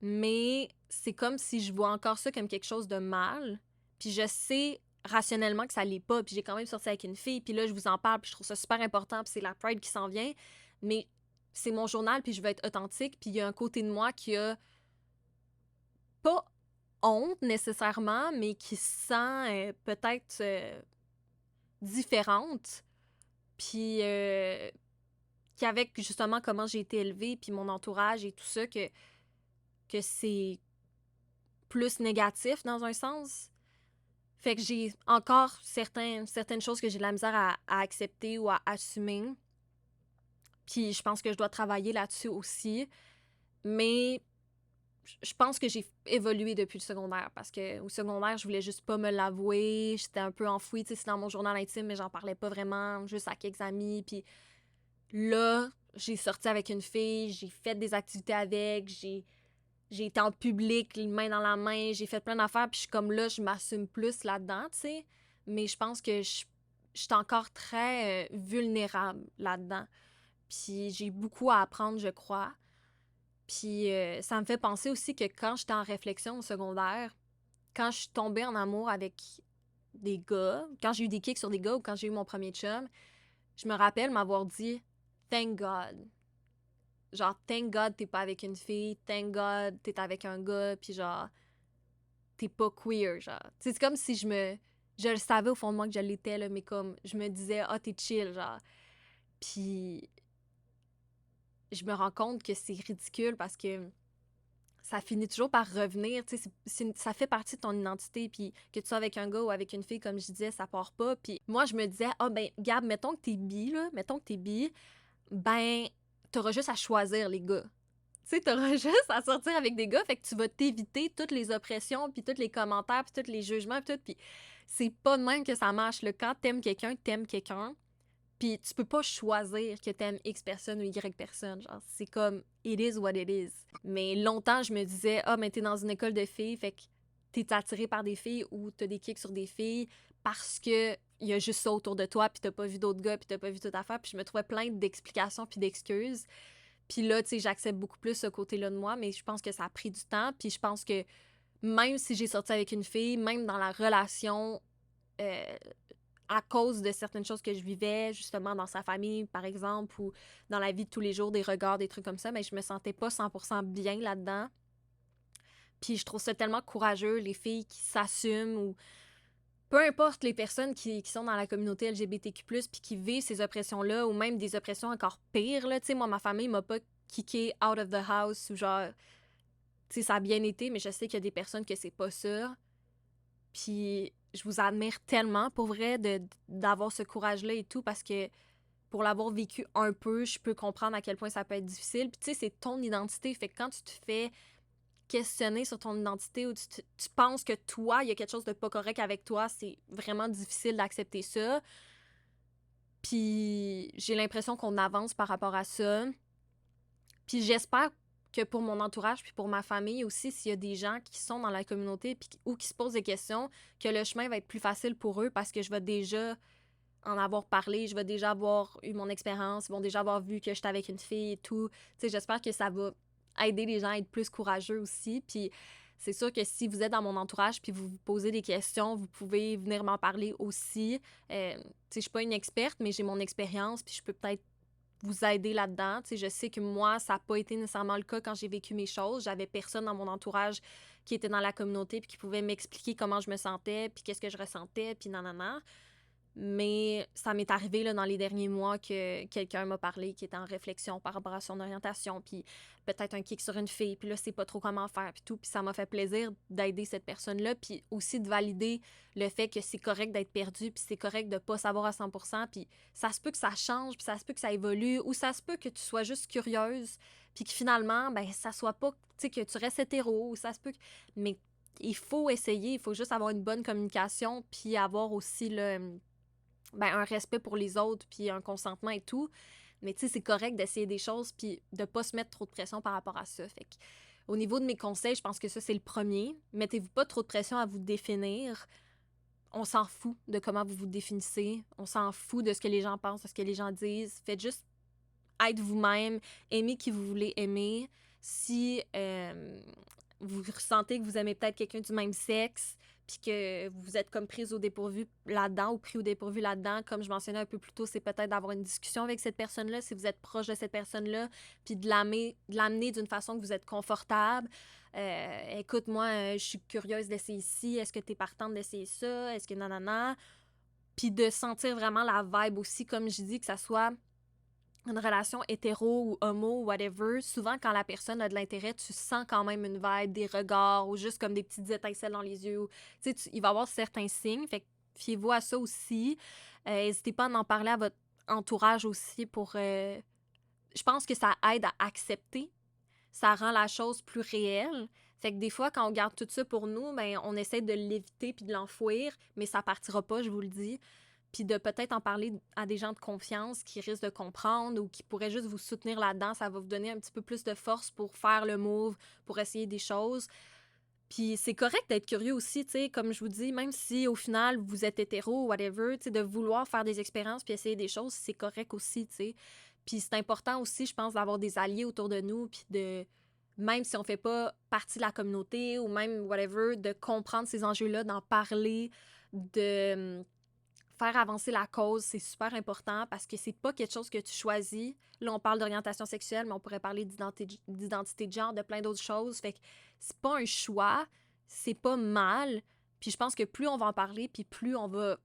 mais c'est comme si je vois encore ça comme quelque chose de mal. Puis je sais rationnellement que ça l'est pas. Puis j'ai quand même sorti avec une fille, puis là, je vous en parle, puis je trouve ça super important, puis c'est la Pride qui s'en vient. Mais c'est mon journal, puis je veux être authentique, puis il y a un côté de moi qui a pas honte nécessairement, mais qui se sent peut-être différente. Puis qu'avec justement comment j'ai été élevée, puis mon entourage et tout ça, que c'est plus négatif dans un sens. Fait que j'ai encore certaines choses que j'ai de la misère à accepter ou à assumer. Puis je pense que je dois travailler là-dessus aussi. Mais je pense que j'ai évolué depuis le secondaire parce que au secondaire, je voulais juste pas me l'avouer. J'étais un peu enfouie, tu sais, c'est dans mon journal intime, mais j'en parlais pas vraiment, juste à quelques amis. Puis là, j'ai sorti avec une fille, j'ai fait des activités avec, j'ai été en public, les mains dans la main, j'ai fait plein d'affaires, puis je suis comme là, je m'assume plus là-dedans, tu sais. Mais je pense que je suis encore très vulnérable là-dedans. Puis j'ai beaucoup à apprendre, je crois. Puis ça me fait penser aussi que quand j'étais en réflexion au secondaire, quand je suis tombée en amour avec des gars, quand j'ai eu des kicks sur des gars ou quand j'ai eu mon premier chum, je me rappelle m'avoir dit « Thank God ». Genre « Thank God t'es pas avec une fille, thank God t'es avec un gars, puis genre t'es pas queer », genre. Tu sais, c'est comme si je le savais au fond de moi que je l'étais, là, mais comme je me disais « Ah, t'es chill », genre. Puis je me rends compte que c'est ridicule parce que ça finit toujours par revenir, tu sais, ça fait partie de ton identité, puis que tu sois avec un gars ou avec une fille, comme je disais, ça part pas, puis moi, je me disais, ah ben, Gab, mettons que t'es bi, là, mettons que t'es bi, ben, t'auras juste à choisir les gars. Tu sais, t'auras juste à sortir avec des gars, fait que tu vas t'éviter toutes les oppressions, puis tous les commentaires, puis tous les jugements, puis tout, puis c'est pas de même que ça marche, là. Quand t'aimes quelqu'un, puis tu peux pas choisir que t'aimes X personne ou Y personne. Genre, c'est comme it is what it is. Mais longtemps, je me disais, ah, mais t'es dans une école de filles, fait que t'es attiré par des filles ou t'as des kicks sur des filles parce que il y a juste ça autour de toi, puis t'as pas vu d'autres gars, puis t'as pas vu toute affaire. Puis je me trouvais plein d'explications puis d'excuses. Puis là, tu sais, j'accepte beaucoup plus ce côté-là de moi, mais je pense que ça a pris du temps. Puis je pense que même si j'ai sorti avec une fille, même dans la relation, euh, à cause de certaines choses que je vivais, justement, dans sa famille, par exemple, ou dans la vie de tous les jours, des regards, des trucs comme ça, mais je me sentais pas 100% bien là-dedans. Puis je trouve ça tellement courageux, les filles qui s'assument, ou peu importe les personnes qui sont dans la communauté LGBTQ+, puis qui vivent ces oppressions-là, ou même des oppressions encore pires, là. Tu sais, moi, ma famille m'a pas kické out of the house, ou genre, tu sais, ça a bien été, mais je sais qu'il y a des personnes que c'est pas ça. Puis je vous admire tellement, pour vrai, d'avoir ce courage-là et tout, parce que pour l'avoir vécu un peu, je peux comprendre à quel point ça peut être difficile. Puis tu sais, c'est ton identité. Fait que quand tu te fais questionner sur ton identité ou tu penses que toi, il y a quelque chose de pas correct avec toi, c'est vraiment difficile d'accepter ça. Puis j'ai l'impression qu'on avance par rapport à ça. Puis j'espère que pour mon entourage puis pour ma famille aussi, s'il y a des gens qui sont dans la communauté puis ou qui se posent des questions, que le chemin va être plus facile pour eux parce que je vais déjà en avoir parlé, je vais déjà avoir eu mon expérience, ils vont déjà avoir vu que j'étais avec une fille et tout. Tu sais, j'espère que ça va aider les gens à être plus courageux aussi. Puis c'est sûr que si vous êtes dans mon entourage puis vous vous posez des questions, vous pouvez venir m'en parler aussi. Tu sais, je suis pas une experte, mais j'ai mon expérience puis je peux peut-être vous aider là-dedans. Tu sais, je sais que moi, ça n'a pas été nécessairement le cas quand j'ai vécu mes choses. J'avais personne dans mon entourage qui était dans la communauté puis qui pouvait m'expliquer comment je me sentais puis qu'est-ce que je ressentais puis nanana. Mais ça m'est arrivé là, dans les derniers mois que quelqu'un m'a parlé qui était en réflexion par rapport à son orientation, puis peut-être un kick sur une fille, puis là, c'est pas trop comment faire, puis tout. Puis ça m'a fait plaisir d'aider cette personne-là, puis aussi de valider le fait que c'est correct d'être perdu, puis c'est correct de pas savoir à 100%, puis ça se peut que ça change, puis ça se peut que ça évolue, ou ça se peut que tu sois juste curieuse, puis que finalement, ben ça soit pas, tu sais, que tu restes hétéro, ou ça se peut que... Mais il faut essayer, il faut juste avoir une bonne communication, puis avoir aussi un respect pour les autres, puis un consentement et tout. Mais tu sais, c'est correct d'essayer des choses, puis de pas se mettre trop de pression par rapport à ça. Fait que, au niveau de mes conseils, je pense que ça, c'est le premier. Mettez-vous pas trop de pression à vous définir. On s'en fout de comment vous vous définissez. On s'en fout de ce que les gens pensent, de ce que les gens disent. Faites juste être vous-même, aimez qui vous voulez aimer. Si vous ressentez que vous aimez peut-être quelqu'un du même sexe, puis que vous êtes comme prise au dépourvu là-dedans ou pris au dépourvu là-dedans, comme je mentionnais un peu plus tôt, c'est peut-être d'avoir une discussion avec cette personne-là, si vous êtes proche de cette personne-là, puis de l'amener d'une façon que vous êtes confortable. Écoute, moi, je suis curieuse d'essayer ici. Est-ce que tu es partante d'essayer ça? Est-ce que nanana? Puis de sentir vraiment la vibe aussi, comme je dis, que ça soit une relation hétéro ou homo ou whatever, souvent quand la personne a de l'intérêt, tu sens quand même une vibe, des regards ou juste comme des petites étincelles dans les yeux. Tu sais, il va y avoir certains signes, fait que fiez-vous à ça aussi. N'hésitez pas à en parler à votre entourage aussi pour... je pense que ça aide à accepter. Ça rend la chose plus réelle. Fait que des fois, quand on garde tout ça pour nous, ben, on essaie de l'éviter puis de l'enfouir, mais ça partira pas, je vous le dis. Puis de peut-être en parler à des gens de confiance qui risquent de comprendre ou qui pourraient juste vous soutenir là-dedans. Ça va vous donner un petit peu plus de force pour faire le move, pour essayer des choses. Puis c'est correct d'être curieux aussi, tu sais, comme je vous dis, même si au final vous êtes hétéro ou whatever, tu sais, de vouloir faire des expériences puis essayer des choses, c'est correct aussi, tu sais. Puis c'est important aussi, je pense, d'avoir des alliés autour de nous puis même si on fait pas partie de la communauté ou même whatever, de comprendre ces enjeux-là, d'en parler, de faire avancer la cause, c'est super important parce que c'est pas quelque chose que tu choisis. Là, on parle d'orientation sexuelle, mais on pourrait parler d'identité de genre, de plein d'autres choses. Fait que c'est pas un choix, c'est pas mal. Puis je pense que plus on va en parler, puis plus on va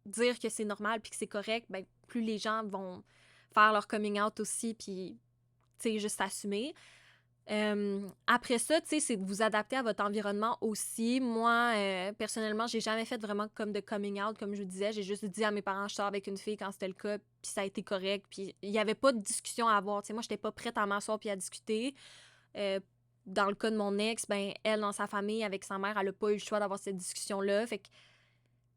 dire que c'est normal puis que c'est correct, ben plus les gens vont faire leur coming out aussi, puis, tu sais, juste assumer. Après ça, tu sais, c'est de vous adapter à votre environnement aussi. Moi, personnellement, j'ai jamais fait vraiment comme de coming out, comme je vous disais. J'ai juste dit à mes parents, je sors avec une fille quand c'était le cas, puis ça a été correct. Puis il y avait pas de discussion à avoir. Tu sais, moi, j'étais pas prête à m'asseoir puis à discuter. Euh, dans le cas de mon ex, ben elle, dans sa famille, avec sa mère, elle a pas eu le choix d'avoir cette discussion-là. Fait que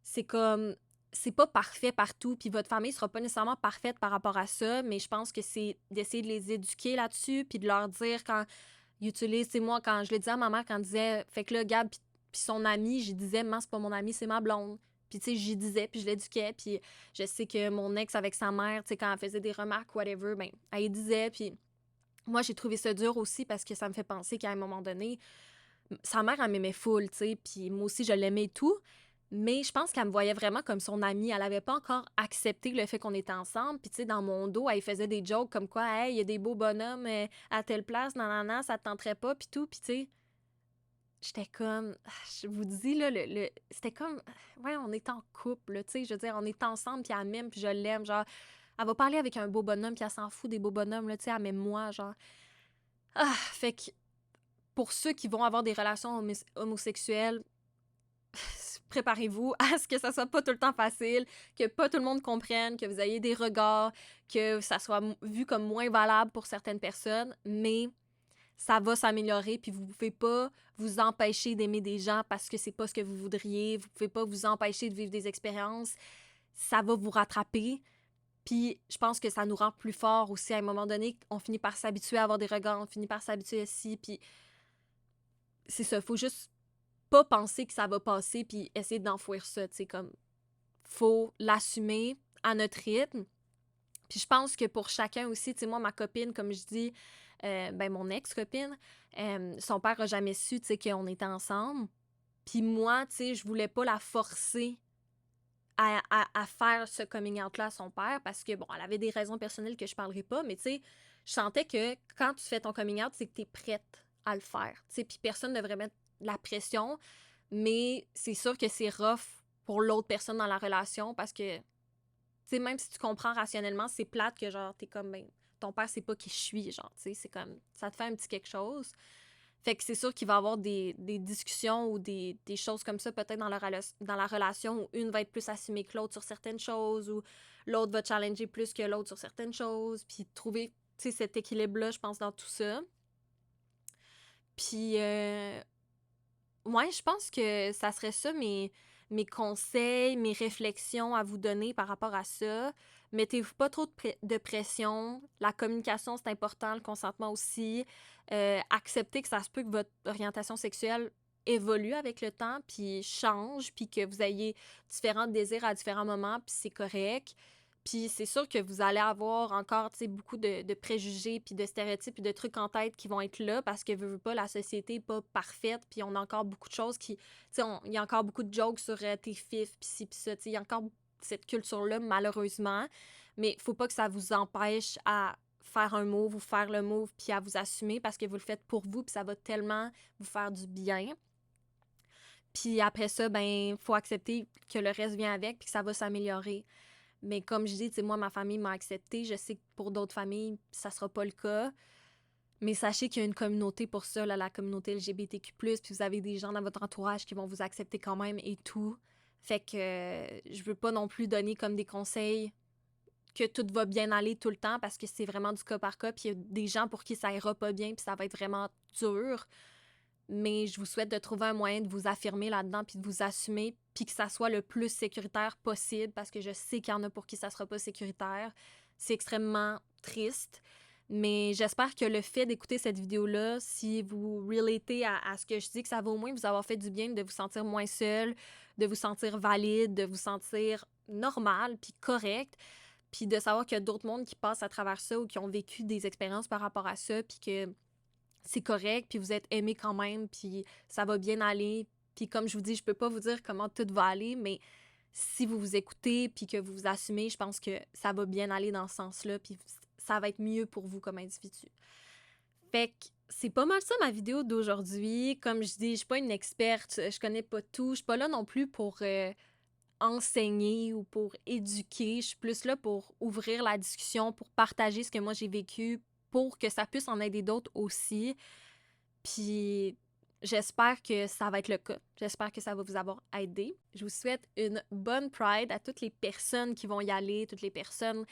c'est comme... C'est pas parfait partout, puis votre famille sera pas nécessairement parfaite par rapport à ça, mais je pense que c'est d'essayer de les éduquer là-dessus, puis de leur dire quand ils utilisent, tu sais, moi, quand je le disais à ma mère, quand elle disait, fait que là, Gab, puis son ami, j'y disais, maman, c'est pas mon ami, c'est ma blonde. Puis, tu sais, j'y disais, puis je l'éduquais, puis je sais que mon ex avec sa mère, tu sais, quand elle faisait des remarques, whatever, ben, elle y disait, puis moi, j'ai trouvé ça dur aussi parce que ça me fait penser qu'à un moment donné, sa mère, elle m'aimait full, tu sais, puis moi aussi, je l'aimais et tout. Mais je pense qu'elle me voyait vraiment comme son amie. Elle avait pas encore accepté le fait qu'on était ensemble. Puis, tu sais, dans mon dos, elle faisait des jokes comme quoi, hey, il y a des beaux bonhommes à telle place, nanana, ça te tenterait pas, puis tout. Puis, tu sais, j'étais comme, je vous dis, là, c'était comme, ouais, on est en couple, là, tu sais, je veux dire, on est ensemble, puis elle m'aime, puis je l'aime. Genre, elle va parler avec un beau bonhomme, puis elle s'en fout des beaux bonhommes, là, tu sais, elle m'aime moi, genre. Ah, fait que pour ceux qui vont avoir des relations homosexuelles, préparez-vous à ce que ça soit pas tout le temps facile, que pas tout le monde comprenne, que vous ayez des regards, que ça soit vu comme moins valable pour certaines personnes, mais ça va s'améliorer, puis vous pouvez pas vous empêcher d'aimer des gens parce que c'est pas ce que vous voudriez, vous pouvez pas vous empêcher de vivre des expériences, ça va vous rattraper, puis je pense que ça nous rend plus forts aussi à un moment donné, on finit par s'habituer à avoir des regards, on finit par s'habituer aussi, puis c'est ça, faut juste pas penser que ça va passer puis essayer d'enfouir ça, tu sais, comme faut l'assumer à notre rythme. Puis je pense que pour chacun aussi, tu sais, moi, ma copine, comme je dis, ben mon ex-copine, son père a jamais su, tu sais, qu'on était ensemble. Puis moi, tu sais, je voulais pas la forcer à faire ce coming out-là à son père parce que, bon, elle avait des raisons personnelles que je parlerai pas, mais tu sais, je sentais que quand tu fais ton coming out, c'est que tu es prête à le faire, tu sais, puis personne ne devrait mettre la pression, mais c'est sûr que c'est rough pour l'autre personne dans la relation parce que, tu sais, même si tu comprends rationnellement, c'est plate que, genre, t'es comme, ben, ton père sait pas qui je suis, genre, tu sais, c'est comme, ça te fait un petit quelque chose. Fait que c'est sûr qu'il va y avoir des discussions ou des choses comme ça, peut-être dans la relation où une va être plus assumée que l'autre sur certaines choses ou l'autre va challenger plus que l'autre sur certaines choses. Puis trouver, tu sais, cet équilibre-là, je pense, dans tout ça. Puis, ouais, je pense que ça serait ça mes conseils, mes réflexions à vous donner par rapport à ça. Mettez-vous pas trop de pression. La communication, c'est important, le consentement aussi. Acceptez que ça se peut que votre orientation sexuelle évolue avec le temps, puis change, puis que vous ayez différents désirs à différents moments, puis c'est correct. Puis c'est sûr que vous allez avoir encore, tu sais, beaucoup de préjugés, puis de stéréotypes, puis de trucs en tête qui vont être là parce que, veux pas, la société n'est pas parfaite, puis on a encore beaucoup de choses qui... Tu sais, il y a encore beaucoup de jokes sur tes fifs, puis ci, puis ça, tu sais, il y a encore cette culture-là, malheureusement. Mais faut pas que ça vous empêche à faire un move ou faire le move, puis à vous assumer parce que vous le faites pour vous, puis ça va tellement vous faire du bien. Puis après ça, ben, faut accepter que le reste vient avec, puis que ça va s'améliorer. Mais comme je dis, tu sais, moi, ma famille m'a acceptée. Je sais que pour d'autres familles, ça sera pas le cas. Mais sachez qu'il y a une communauté pour ça, là, la communauté LGBTQ+, puis vous avez des gens dans votre entourage qui vont vous accepter quand même et tout. Fait que je veux pas non plus donner comme des conseils que tout va bien aller tout le temps parce que c'est vraiment du cas par cas. Puis il y a des gens pour qui ça ira pas bien puis ça va être vraiment dur. Mais je vous souhaite de trouver un moyen de vous affirmer là-dedans puis de vous assumer puis que ça soit le plus sécuritaire possible parce que je sais qu'il y en a pour qui ça sera pas sécuritaire. C'est extrêmement triste. Mais j'espère que le fait d'écouter cette vidéo-là, si vous relatez à ce que je dis, que ça va au moins vous avoir fait du bien de vous sentir moins seul, de vous sentir valide, de vous sentir normal puis correct, puis de savoir qu'il y a d'autres mondes qui passent à travers ça ou qui ont vécu des expériences par rapport à ça, puis que c'est correct, puis vous êtes aimé quand même, puis ça va bien aller. Puis comme je vous dis, je peux pas vous dire comment tout va aller, mais si vous vous écoutez puis que vous vous assumez, je pense que ça va bien aller dans ce sens-là, puis ça va être mieux pour vous comme individu. Fait que c'est pas mal ça ma vidéo d'aujourd'hui. Comme je dis, je suis pas une experte, je connais pas tout, je suis pas là non plus pour enseigner ou pour éduquer, je suis plus là pour ouvrir la discussion, pour partager ce que moi j'ai vécu, pour que ça puisse en aider d'autres aussi. Puis j'espère que ça va être le cas. J'espère que ça va vous avoir aidé. Je vous souhaite une bonne Pride à toutes les personnes qui vont y aller, toutes les personnes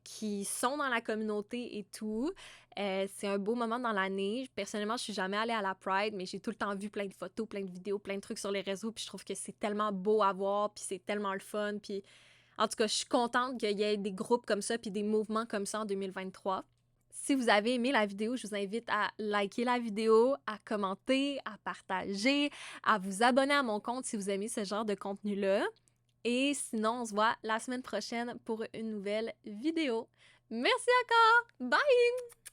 qui sont dans la communauté et tout. C'est un beau moment dans l'année. Personnellement, je suis jamais allée à la Pride, mais j'ai tout le temps vu plein de photos, plein de vidéos, plein de trucs sur les réseaux, puis je trouve que c'est tellement beau à voir, puis c'est tellement le fun, puis en tout cas, je suis contente qu'il y ait des groupes comme ça, puis des mouvements comme ça en 2023. Si vous avez aimé la vidéo, je vous invite à liker la vidéo, à commenter, à partager, à vous abonner à mon compte si vous aimez ce genre de contenu-là. Et sinon, on se voit la semaine prochaine pour une nouvelle vidéo. Merci encore! Bye!